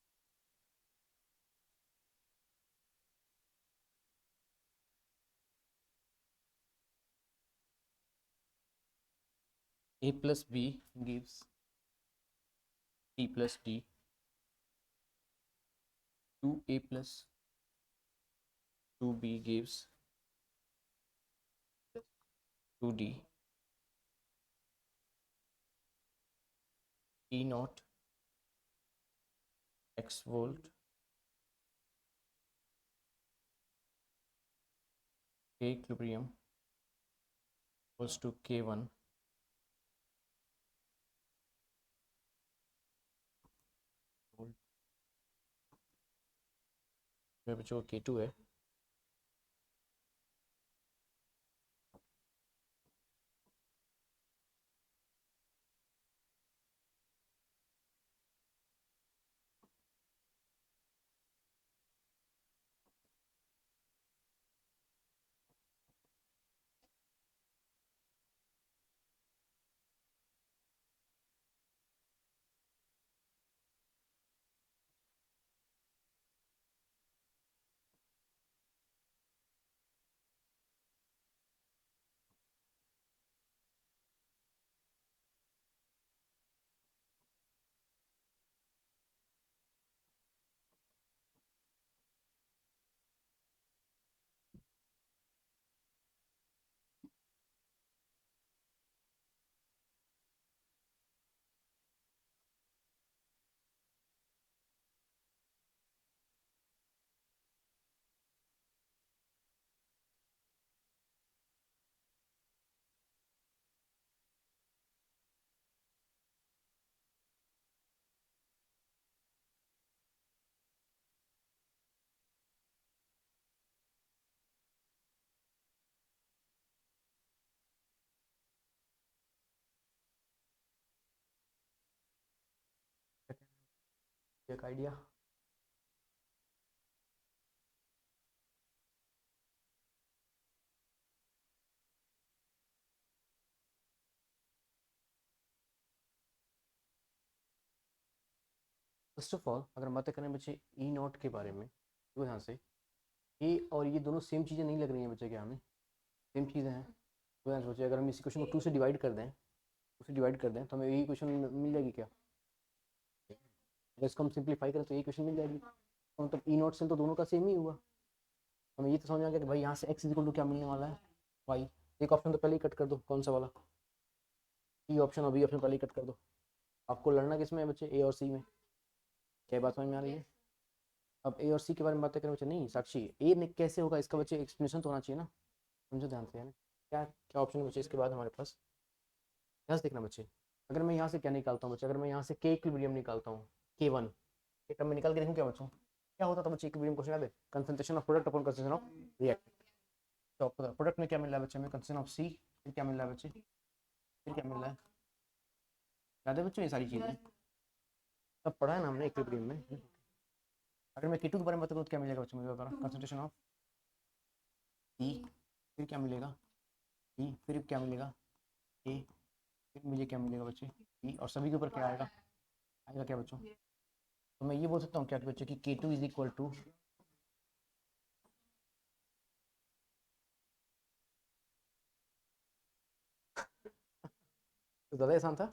a plus b gives c plus d, 2a plus 2b gives 2d, e naught x volt k equilibrium equals to k1 volt, मेरे बच्चों को k2 है, एक idea, first of all अगर बातें करें बच्चे E not के बारे में, तो यहाँ से ये और ये दोनों सेम चीज़ें नहीं लग रही हैं बच्चे, क्या हमें सेम चीज़ें हैं, तो यहाँ सोचिए अगर हम इसी क्वेश्चन को 2 से डिवाइड कर दें, 2 से डिवाइड कर दें तो हमें यही क्वेश्चन मिल जाएगी क्या, अगर इसको हम सिंप्लीफाई करें तो यही क्वेश्चन मिल जाएगी, तो मतलब ई नॉट से तो दोनों का सेम ही हुआ, हमें ये तो समझ आ गया कि भाई यहाँ से एक्स इक्वल टू क्या मिलने वाला है, वाई, एक ऑप्शन तो पहले ही कट कर दो, कौन सा वाला, ई ऑप्शन और बी ऑप्शन पहले ही कट कर दो, आपको लड़ना किस में है बच्चे, ए और सी में, क्या बात समझ में आ रही है, अब ए और सी के बारे में बातें करें बच्चे, नहीं साक्षी ए ने कैसे होगा इसका बच्चे एक्सप्लेनेशन तो होना चाहिए ना, समझो ध्यान से है ना। क्या क्या ऑप्शन है बच्चे इसके बाद हमारे पास, यहाँ से देखना बच्चे। अगर मैं यहाँ से क्या निकालता हूँ बच्चे, अगर मैं यहाँ से के इक्विलिब्रियम निकालता हूँ, के वन एक मैं निकाल के देखूँ क्या बच्चों, क्या होता था बच्चे इक्विलिब्रियम क्वेश्चन याद है, concentration of product upon concentration of reactant. तो प्रोडक्ट में क्या मिल रहा है बच्चे हमें, कंसंट्रेशन ऑफ सी, फिर क्या मिल रहा है बच्चे, फिर क्या मिल रहा है, याद है बच्चों ये सारी चीज़ें सब पढ़ा है ना हमने इक्विलिब्रियम में। अगर मैं K2 के बारे में बताऊँ तो क्या मिलेगा बच्चों मुझे बता रहा, कंसंट्रेशन ऑफ ई, फिर क्या मिलेगा ई, फिर क्या मिलेगा ए, फिर मुझे क्या मिलेगा बच्चे ई, और सभी के ऊपर क्या आएगा, आएगा क्या बच्चों। तो मैं ये बोल सकता हूँ क्या कि बच्चे कि K2 इज इक्वल टू, तो ज़्यादा आसान था।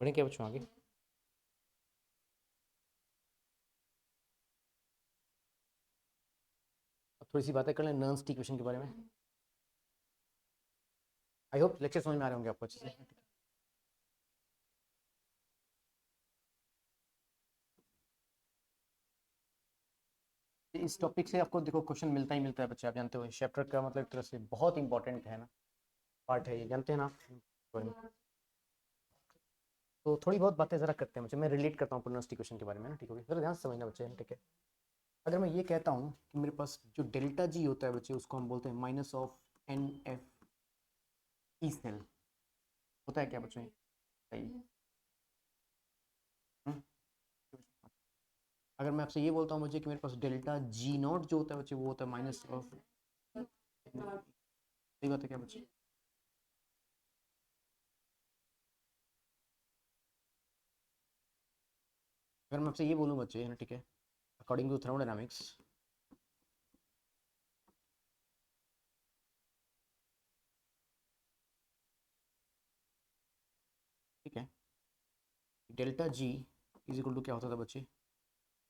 पढ़े क्या बच्चों आगे, अब थोड़ी सी बातें कर लें नर्न्स की इक्वेशन के बारे में। आई होप लेक्चर समझ में आ रहे होंगे आपको अच्छे से। इस टॉपिक से आपको देखो क्वेश्चन मिलता ही मिलता है बच्चे, आप जानते हो चैप्टर का मतलब एक तरह से बहुत इंपॉर्टेंट है ना, पार्ट है ये, जानते हैं ना। तो थोड़ी बहुत बातें जरा करते हैं बच्चे, मैं रिलेट करता हूँ प्रोनाउंसिएशन के बारे में ना, ठीक होगी जरा ध्यान से समझना बच्चे, ठीक है। अगर मैं ये कहता हूँ कि मेरे पास जो डेल्टा जी होता है बच्चे उसको हम बोलते हैं minus of n F E cell, होता है क्या बच्चों ये बताइए। हम्म? अगर मैं आपसे ये बोलता हूँ मुझे कि मेरे पास डेल्टा जी नॉट जो होता है बच्चे वो होता है माइनस ऑफ, सही बात है क्या बच्चे। अगर मैं आपसे ये बोलूँ बच्चे है ना, ठीक है, अकॉर्डिंग टू थर्मोडायनामिक्स, ठीक है, delta G is equal to क्या होता था बच्चे,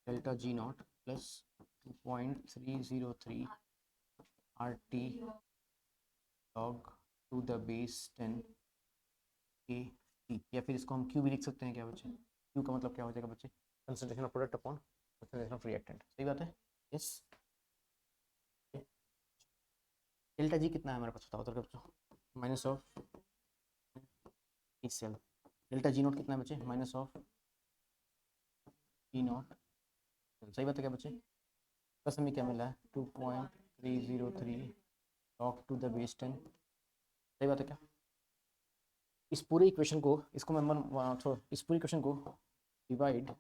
delta G nought plus 2.303 R T log to the base 10 K T, या फिर इसको हम क्यू भी लिख सकते हैं क्या बच्चे, क्यू का मतलब क्या हो जाएगा बच्चे, concentration of product upon concentration of reactant, सही बात है। यस, डेल्टा जी कितना है हमारे पास बताओ तो बच्चों, minus of E cell, delta G nought कितना है बच्चे, माइनस ऑफ ई नॉट, सही बात है क्या बच्चे। प्लस हमें क्या मिला है 2.303 लॉग टू द बेस 10, सही बात है क्या। इस पूरे इक्वेशन को, इसको मैं छोड़, इस पूरी इक्वेशन को divide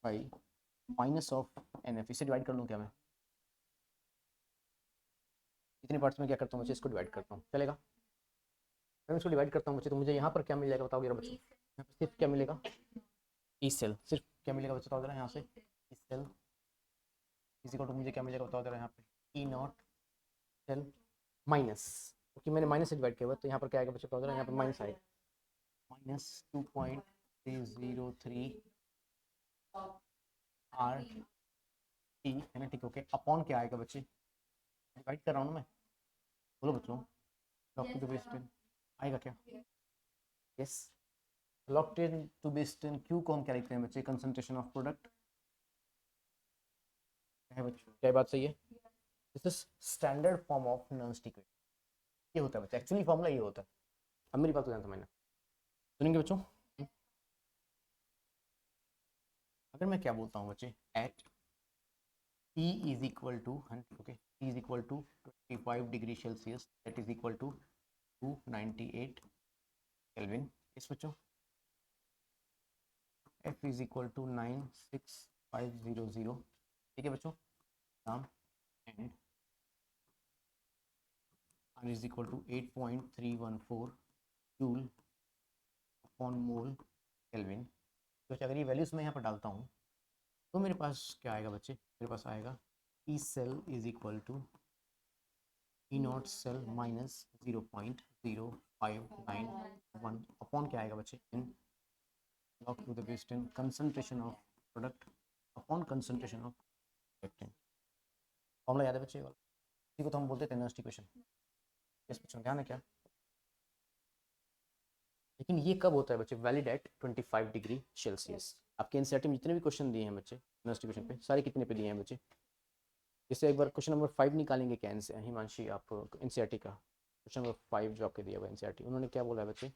by minus of n F, इसे डिवाइड कर लूँ क्या मैं, इतने पार्ट्स में क्या करता हूँ बच्चे, इसको डिवाइड करता हूँ चलेगा। अगर मैं इसको डिवाइड करता हूँ बच्चे तो मुझे यहाँ पर क्या मिल जाएगा बताओ जरा बच्चों, यहाँ पर सिर्फ क्या मिलेगा ई सेल, सिर्फ क्या मिलेगा बच्चों बताओ जरा यहाँ से, ई सेल इजिकल टू मुझे क्या मिलेगा बताओ जरा यहाँ पे, ई नॉट सेल माइनस, क्योंकि मैंने माइनस से डिवाइड किया हुआ तो यहाँ पर क्या आएगा बच्चों बताओ जरा, यहाँ पर माइनस आएगा, माइनस 2.303 आर टी है ना, ठीक ओके, अपॉन क्या आएगा बच्चे, डिवाइड कर रहा हूँ ना मैं, बोलो बच्चों, लॉग टू द बेस 10 आएगा क्या, yes, log 10 to base 10 Q को हम क्या लिखते हैं बच्चे, कंसंट्रेशन ऑफ प्रोडक्ट है बच्चों, क्या बात सही है। This is standard form of non stick, ये होता है बच्चे, एक्चुअली फॉर्मूला ये होता है। अब मेरी बात को ध्यान समझना, सुनेंगे बच्चों। अगर मैं क्या बोलता हूँ बच्चे, eight T is equal to, okay, T is equal to 25 degree Celsius, that is equal to 298 Kelvin, yes बच्चों, F is equal to 96500, ठीक है बच्चों, नाम and R is equal to 8.314 joule upon mole kelvin. तो अगर ये values मैं यहाँ पर डालता हूँ तो मेरे पास क्या आएगा बच्चे, मेरे पास आएगा E cell is equal to E not cell minus 0.0591 upon क्या आएगा बच्चे, n log to the base 10 concentration of product upon concentration of reactant। Formula याद है बच्चे वाला, इसी को तो हम बोलते हैं टेनर्स इक्वेशन। इस बच्चों ध्यान है क्या? लेकिन ये कब होता है बच्चे, वैलिड एट 25 डिग्री सेल्सियस। आपके एनसीईआरटी में जितने भी क्वेश्चन दिए हैं बच्चे टेनर्स इक्वेशन पे, सारे कितने पे दिए हैं बच्चे? इससे एक बार क्वेश्चन नंबर 5 निकालेंगे क्या हिमांशी आप एनसीईआरटी का क्वेश्चन नंबर 5 जो आपके दिया हुआ एनसीईआरटी, उन्होंने क्या बोला है बच्चे?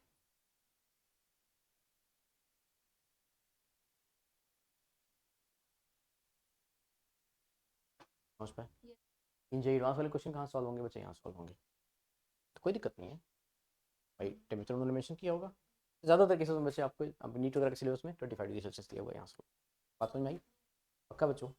समझ पाए? इन जे एडवांस वाले क्वेश्चन कहाँ सॉल्व होंगे बच्चे? यहाँ सॉल्व होंगे, तो कोई दिक्कत नहीं है भाई। टेम्परेचर उन्होंने मेंशन किया होगा, ज़्यादातर केसेस में बच्चे आपको अब नीट वगैरह के सिलेबस में 25 डिग्री सेल्सियस दिया हुआ है यहाँ से। बात समझ में आई? पक्का बच्चों?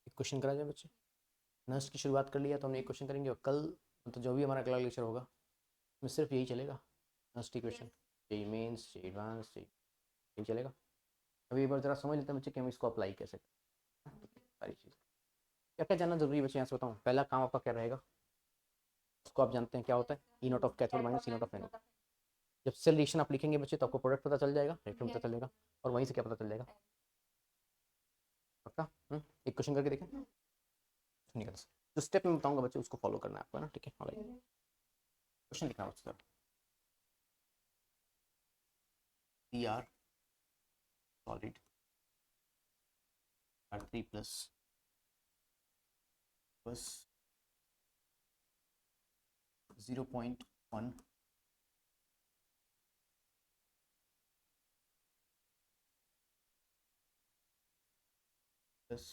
एक क्वेश्चन करा जाए बच्चे, नर्स की शुरुआत कर लिया तो हमने एक क्वेश्चन करेंगे, और कल तो जो भी हमारा अगला लेक्चर होगा उसमें सिर्फ यही चलेगा, नर्स की क्वेश्चन, जे मेंस, जे एडवांस, यही चलेगा। अभी एक बार जरा समझ लेते हैं बच्चे कि हम इसको अप्लाई कैसे करें, सारी चीज़ क्या क्या जानना जरूरी है बच्चे यहाँ से बताऊँ। पहला काम आपका क्या रहेगा, उसको आप जानते हैं क्या होता है, E not of cathode minus E not of anode. जब सेल रिएक्शन आप लिखेंगे बच्चे तो आपको प्रोडक्ट पता चल जाएगा, रिएक्शन पता चलेगा, और वहीं से क्या पता चल जाएगा, पक्का? एक क्वेश्चन करके देखें, नहीं कर जो स्टेप मैं बताऊंगा बच्चे उसको फॉलो करना है आपको, है ना? ठीक है, हाँ भाई, क्वेश्चन लिखना बच्चे sir. C R solid R3 प्लस बस 0.1 प्लस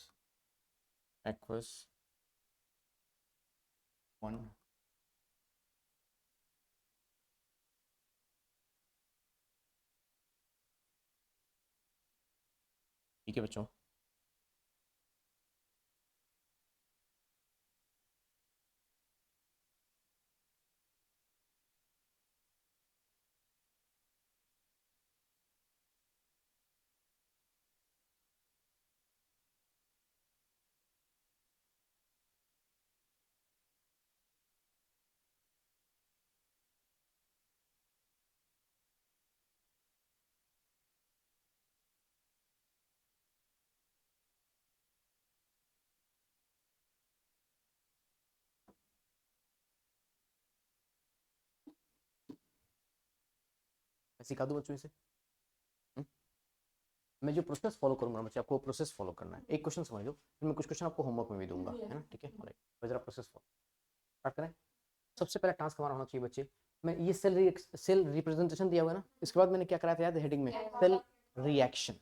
एक्वस 1 ठीक है बच्चों। मैं सिखा दूँ बच्चों इसे, मैं जो प्रोसेस फॉलो करूंगा बच्चे आपको प्रोसेस फॉलो करना है। एक क्वेश्चन समझ लो, फिर मैं कुछ क्वेश्चन आपको होमवर्क में भी दूंगा, है ना? ठीक है, जरा प्रोसेस फॉलो स्टार्ट करें। सबसे पहला टास्क हमारा होना चाहिए बच्चे, मैं ये सेल रिप्रेजेंटेशन दिया हुआ है ना, इसके बाद मैंने क्या कराया था याद है हेडिंग में, cell reaction.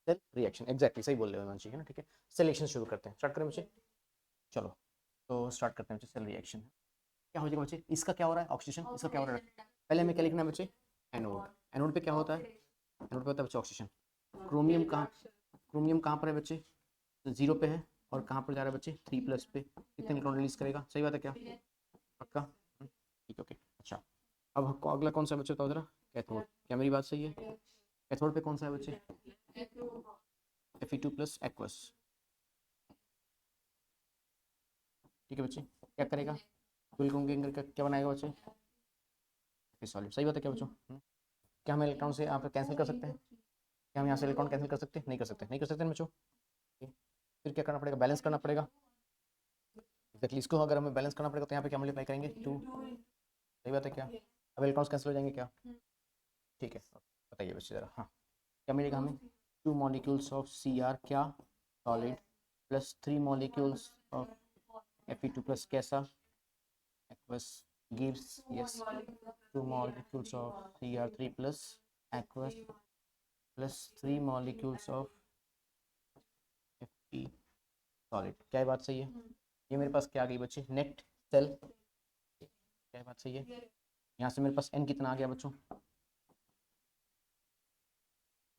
Cell reaction exactly सही बोल रहे हो हिमांशी, है ना? ठीक है, सेल रिएक्शन शुरू करते हैं, स्टार्ट करें बच्चे। चलो तो स्टार्ट करते हैं बच्चे, सेल रिएक्शन क्या हो जाएगा बच्चे, इसका क्या हो रहा है ऑक्सीजन, इसका क्या हो रहा है, पहले हमें क्या लिखना है बच्चे, एनोड। एनोड पे क्या होता है, एनोड पे होता है बच्चे ऑक्सीजन। क्रोमियम कहाँ, क्रोमियम कहाँ पर है बच्चे, तो 0 पे है, और कहाँ पर जा रहा है बच्चे, 3+ पे। कितने इलेक्ट्रॉन रिलीज करेगा, सही बात है क्या, पक्का? ठीक, ओके। अच्छा, अब हमको अगला कौन सा है बच्चे, बताओ जरा, कैथोड। क्या मेरी बात सही है, कैथोड पे कौन सा है बच्चे, Fe2 प्लस एक्वस। ठीक है बच्चे, क्या करेगा, बिल्कुल क्या बनाएगा बच्चे, सॉलिड। सही बात है क्या बच्चों? क्या हम इलेक्ट्रॉन से यहाँ पे कैंसिल कर सकते हैं? क्या हम यहाँ से इलेक्ट्रॉन कैंसिल कर सकते हैं? नहीं कर सकते, नहीं कर सकते ना बच्चों। फिर क्या करना पड़ेगा, बैलेंस करना पड़ेगा। एक्जैक्टली इसको अगर हमें बैलेंस करना पड़ेगा तो यहाँ पे क्या मल्टीप्लाई करेंगे, 2। सही बात है क्या? अब इलेक्ट्रॉन्स कैंसिल हो जाएंगे क्या? ठीक है, बताइए बच्चे ज़रा। हाँ, क्या मिलेगा हमें, 2 मॉलिक्यूल्स ऑफ Cr क्या, solid, plus 3 molecules of Fe2 plus कैसा, aqueous gives, yes, 2 molecules of Cr3 plus aqueous plus 3 molecules of Fe solid। क्या ये बात सही है? ये मेरे पास क्या आ गई बच्चे, नेट सेल। क्या ये बात सही है? यहाँ से मेरे पास n कितना आ गया बच्चों?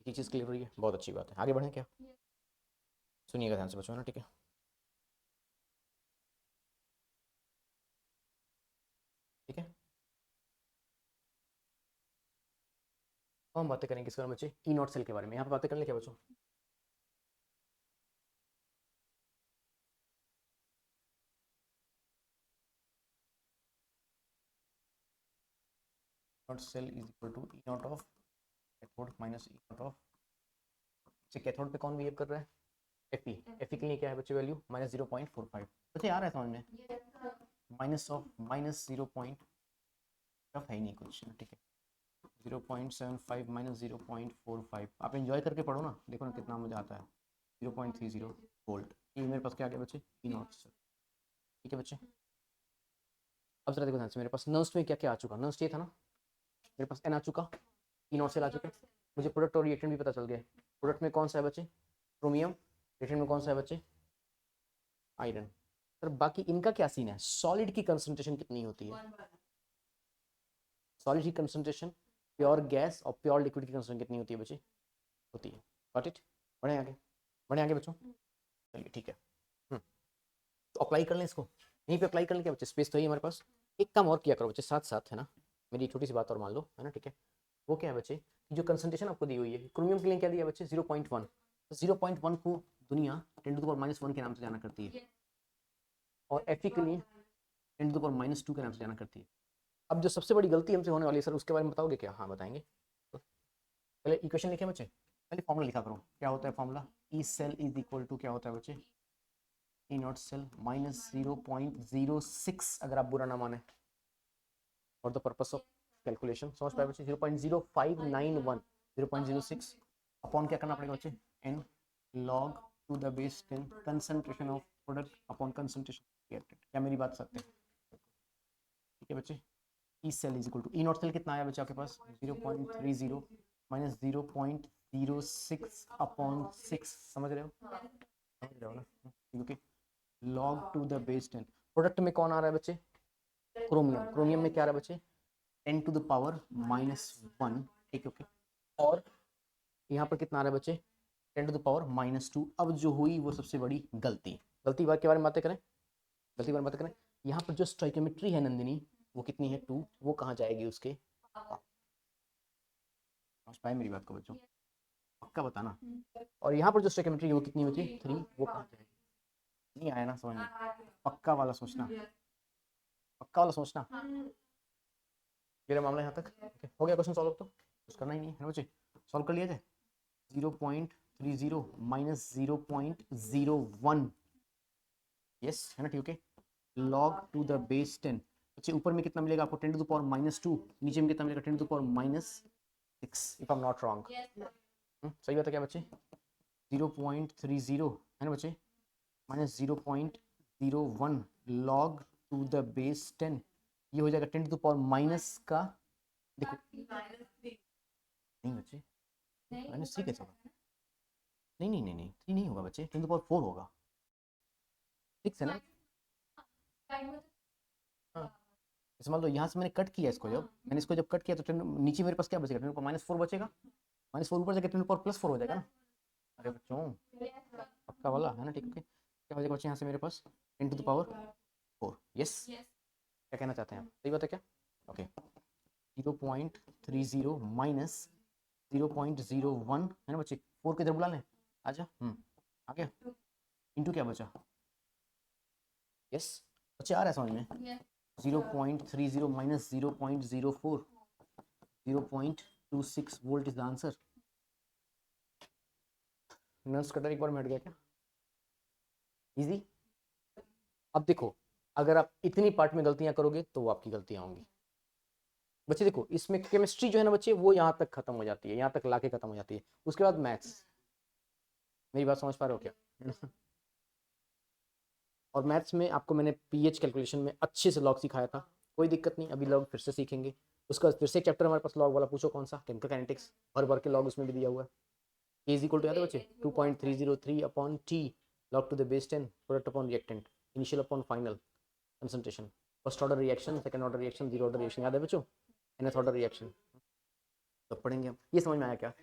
ये चीज़ क्लियर हो रही है, बहुत अच्छी बात है। आगे बढ़ें क्या? सुनिएगा ध्यान से बच्चों, है ना, ठीक है। ठीक है, तो हम बातें करेंगे इसके बारे में बच्चे, ई नॉट सेल के बारे में। यहाँ पे बातें कर ले क्या बच्चों? Naught cell is equal to E not of cathode minus E not of, cathode पे कौन बिहेव कर रहा है, एफई। एफई के लिए क्या है बच्चे, वैल्यू -0.45। बच्चे आ रहा है समझ में, -0., टफ है ही नहीं कुछ, ठीक है। 0.75 -0.45, आप एंजॉय करके पढ़ो ना, देखो ना कितना मजा आता है। 0.30 वोल्ट, ये मेरे पास क्या आ गया बच्चे, ई नॉट। ठीक है बच्चे, अब जरा देखो ध्यान से, मेरे पास नर्व्स में क्या क्या आ चुका, नर्व्स ये था ना, मेरे पास एन आ चुका, ई नॉट सेल आ चुके, मुझे प्रोडक्ट और रिएक्टेंट भी पता चल गया। प्रोडक्ट में कौन सा है बच्चे, क्रोमियम, रिएक्टेंट में कौन सा है बच्चे, आयरन। सर बाकी इनका क्या सीन है, सॉलिड की कंसंट्रेशन कितनी होती है, सॉलिड की कंसंट्रेशन, प्योर गैस और प्योर लिक्विड की कंसंट्रेशन कितनी होती है बच्चे, होती है। Got it? बढ़े आगे, बढ़े आगे बच्चों, चलिए ठीक है। तो अप्लाई कर लें इसको, यहीं पे अप्लाई कर लें क्या बच्चे, स्पेस तो है हमारे पास। एक काम और किया करो बच्चे साथ साथ, है ना, मेरी एक छोटी सी बात और मान लो, है ना, ठीक है। वो क्या है बच्चे कि जो कंसंट्रेशन आपको दी हुई है, क्रोमियम के लिए क्या दिया बच्चे, 0.1। तो 0.1 को दुनिया 10⁻⁻1 के नाम से जाना करती है, और Fe के लिए 10⁻2 के नाम से जाना करती है। अब जो सबसे बड़ी गलती हमसे होने वाली है सर, उसके बारे में बताओगे क्या? हाँ बताएंगे। तो पहले इक्वेशन लिखे बच्चे, पहले फॉर्मूला लिखा करो, क्या होता है formula, E cell is equal to क्या होता है बच्चे, ई नॉट सेल -0.06, अगर आप बुरा ना माने, for the purpose of calculation, समझ पाए बच्चे, 0.0591, 0.06 अपॉन क्या करना पड़ेगा बच्चे, n log to the base 10 concentration of product upon concentration reactant. क्या मेरी बात सकते हैं? ठीक है बच्चे, E cell is equal to, E not cell कितना आया बच्चे आपके पास, 0.30 -0.06 अपॉन 6, समझ रहे हो, समझ रहे हो ना, क्योंकि log to the base 10, product में कौन आ रहा है बच्चे, क्रोमियम, क्रोमियम में क्या आ रहा है बच्चे, 10⁻⁻1, ठीक है, ओके। और यहाँ पर कितना आ रहा है बच्चे, 10⁻⁻2। अब जो हुई वो सबसे बड़ी गलती, गलती बात के बारे में बातें करें, गलती के बारे में बातें करें। यहाँ पर जो स्टोइकोमेट्री है नंदिनी, वो कितनी है, 2, वो कहाँ जाएगी उसके, समझ पाए मेरी बात को बच्चों, पक्का बताना। और यहाँ पर जो स्टोइकोमेट्री है वो कितनी होती है, 3, वो कहाँ जाएगी, नहीं आया ना समझ में, पक्का वाला सोचना, पक्का वाला सोचना। मेरा मामला यहाँ तक हो गया, क्वेश्चन सॉल्व, तो कुछ करना ही नहीं है ना बच्चे, सॉल्व कर लिया जाए। 0.30 -0.01, यस, है ना, ठीक है, लॉग टू द बेस 10। बच्चे ऊपर में कितना मिलेगा आपको, 10⁻², नीचे में कितना मिलेगा, 10⁻6, if I am not wrong. सही बात है क्या बच्चे, 0.30 है ना बच्चे, -0.01 लॉग टू द बेस 10, ये हो जाएगा 10⁻- का, देखो नहीं बच्चे, -3 कैसे होगा, नहीं नहीं नहीं नहीं, 3 नहीं होगा बच्चे, 10⁻4 होगा, 6 है ना। हाँ, जैसे मान लो यहाँ से मैंने कट किया इसको, जब मैंने इसको जब कट किया तो 10 नीचे मेरे पास क्या बचेगा, 10⁻4 बचेगा, -4 ऊपर जाके 10⁻+4 हो जाएगा ना। अरे बच्चों पक्का वाला है ना, ठीक है, क्या हो जाएगा बच्चे यहाँ से मेरे पास 10⁻4, यस, क्या कहना चाहते हैं आप, सही बात है क्या, ओके। 0.30 -0.01 है ना बच्चे, 4 को इधर बुला लें, आजा, आ गया, इंटू क्या बचा, यस, बच्चे आ रहा है समझ में? 0.30 minus 0.04, 0.26 volt is the answer. Nurse cutter एक बार में हट गया क्या? इजी। अब देखो, अगर आप इतनी पार्ट में गलतियां करोगे तो वो आपकी गलतियां होंगी। बच्चे देखो, इसमें केमिस्ट्री जो है ना बच्चे, वो यहाँ तक खत्म हो जाती है, यहाँ तक लाके खत्म हो जाती है। उसके बाद मैथ्स। मेरी बात समझ पा रहे हो क्या? और मैथ्स में आपको मैंने पीएच कैलकुलेशन में अच्छे से लॉग सिखाया था, कोई दिक्कत नहीं, अभी लॉग फिर से सीखेंगे। उसका फिर से एक चैप्टर हमारे पास लॉग वाला, पूछो कौन सा, केमिकल काइनेटिक्स, भर भर के लॉग उसमें भी दिया हुआ है। ए इज इक्वल टू, याद है बच्चे, 2.303 upon T log to the base 10 product upon reactant initial upon final concentration, first order reaction, second order reaction, zero order reaction, याद है बच्चों, nth ऑर्डर रिएक्शन। तो पढ़ेंगे हम, ये समझ में आया क्या?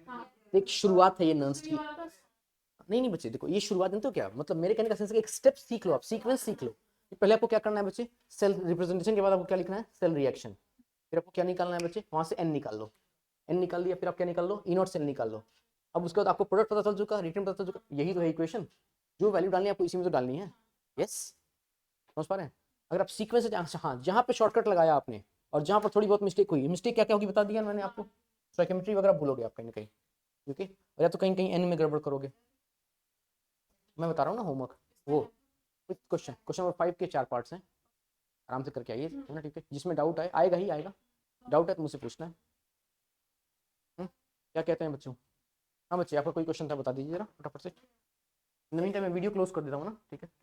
एक शुरुआत है ये नर्स की। नहीं नहीं बच्चे देखो, ये शुरुआत जानते हो क्या मतलब, मेरे कहने का सेंस है कि एक स्टेप सीख लो, आप सीक्वेंस सीख लो। पहले आपको क्या करना है बच्चे, सेल रिप्रेजेंटेशन के बाद आपको क्या लिखना है, सेल रिएक्शन। फिर आपको क्या निकालना है बच्चे, वहां से एन निकाल लो, एन निकाल लिया, फिर आप क्या निकाल लो, ई नॉट सेल निकाल लो। अब उसके बाद आपको प्रोडक्ट पता चल चुका, रिटर्न पता चल चुका, यही तो है इक्वेशन। जो वैल्यू डालनी है आपको इसी में तो डालनी है। यस, समझ पा रहे हैं? अगर आप सीक्वेंस से, हाँ, जहाँ पे शॉर्टकट लगाया आपने और जहाँ पर थोड़ी बहुत मिस्टेक हुई, मिस्टेक क्या क्या होगी बता दिया मैंने आपको, स्टोइकियोमेट्री वगैरह भूलोगे आप कहीं ना कहीं, ओके, या तो कहीं कहीं एन में गड़बड़ करोगे। मैं बता रहा हूँ ना होमवर्क, वो क्वेश्चन क्वेश्चन नंबर 5 के 4 पार्ट्स हैं, आराम से करके आइए, है ना, ठीक है। जिसमें डाउट आए, आएगा ही आएगा, डाउट है तो मुझसे पूछना है। क्या कहते हैं बच्चों? हाँ बच्चे, आपका कोई क्वेश्चन था बता दीजिए जरा फटाफट से। इन द मीन टाइम मैं वीडियो क्लोज कर देता हूँ ना, ठीक है।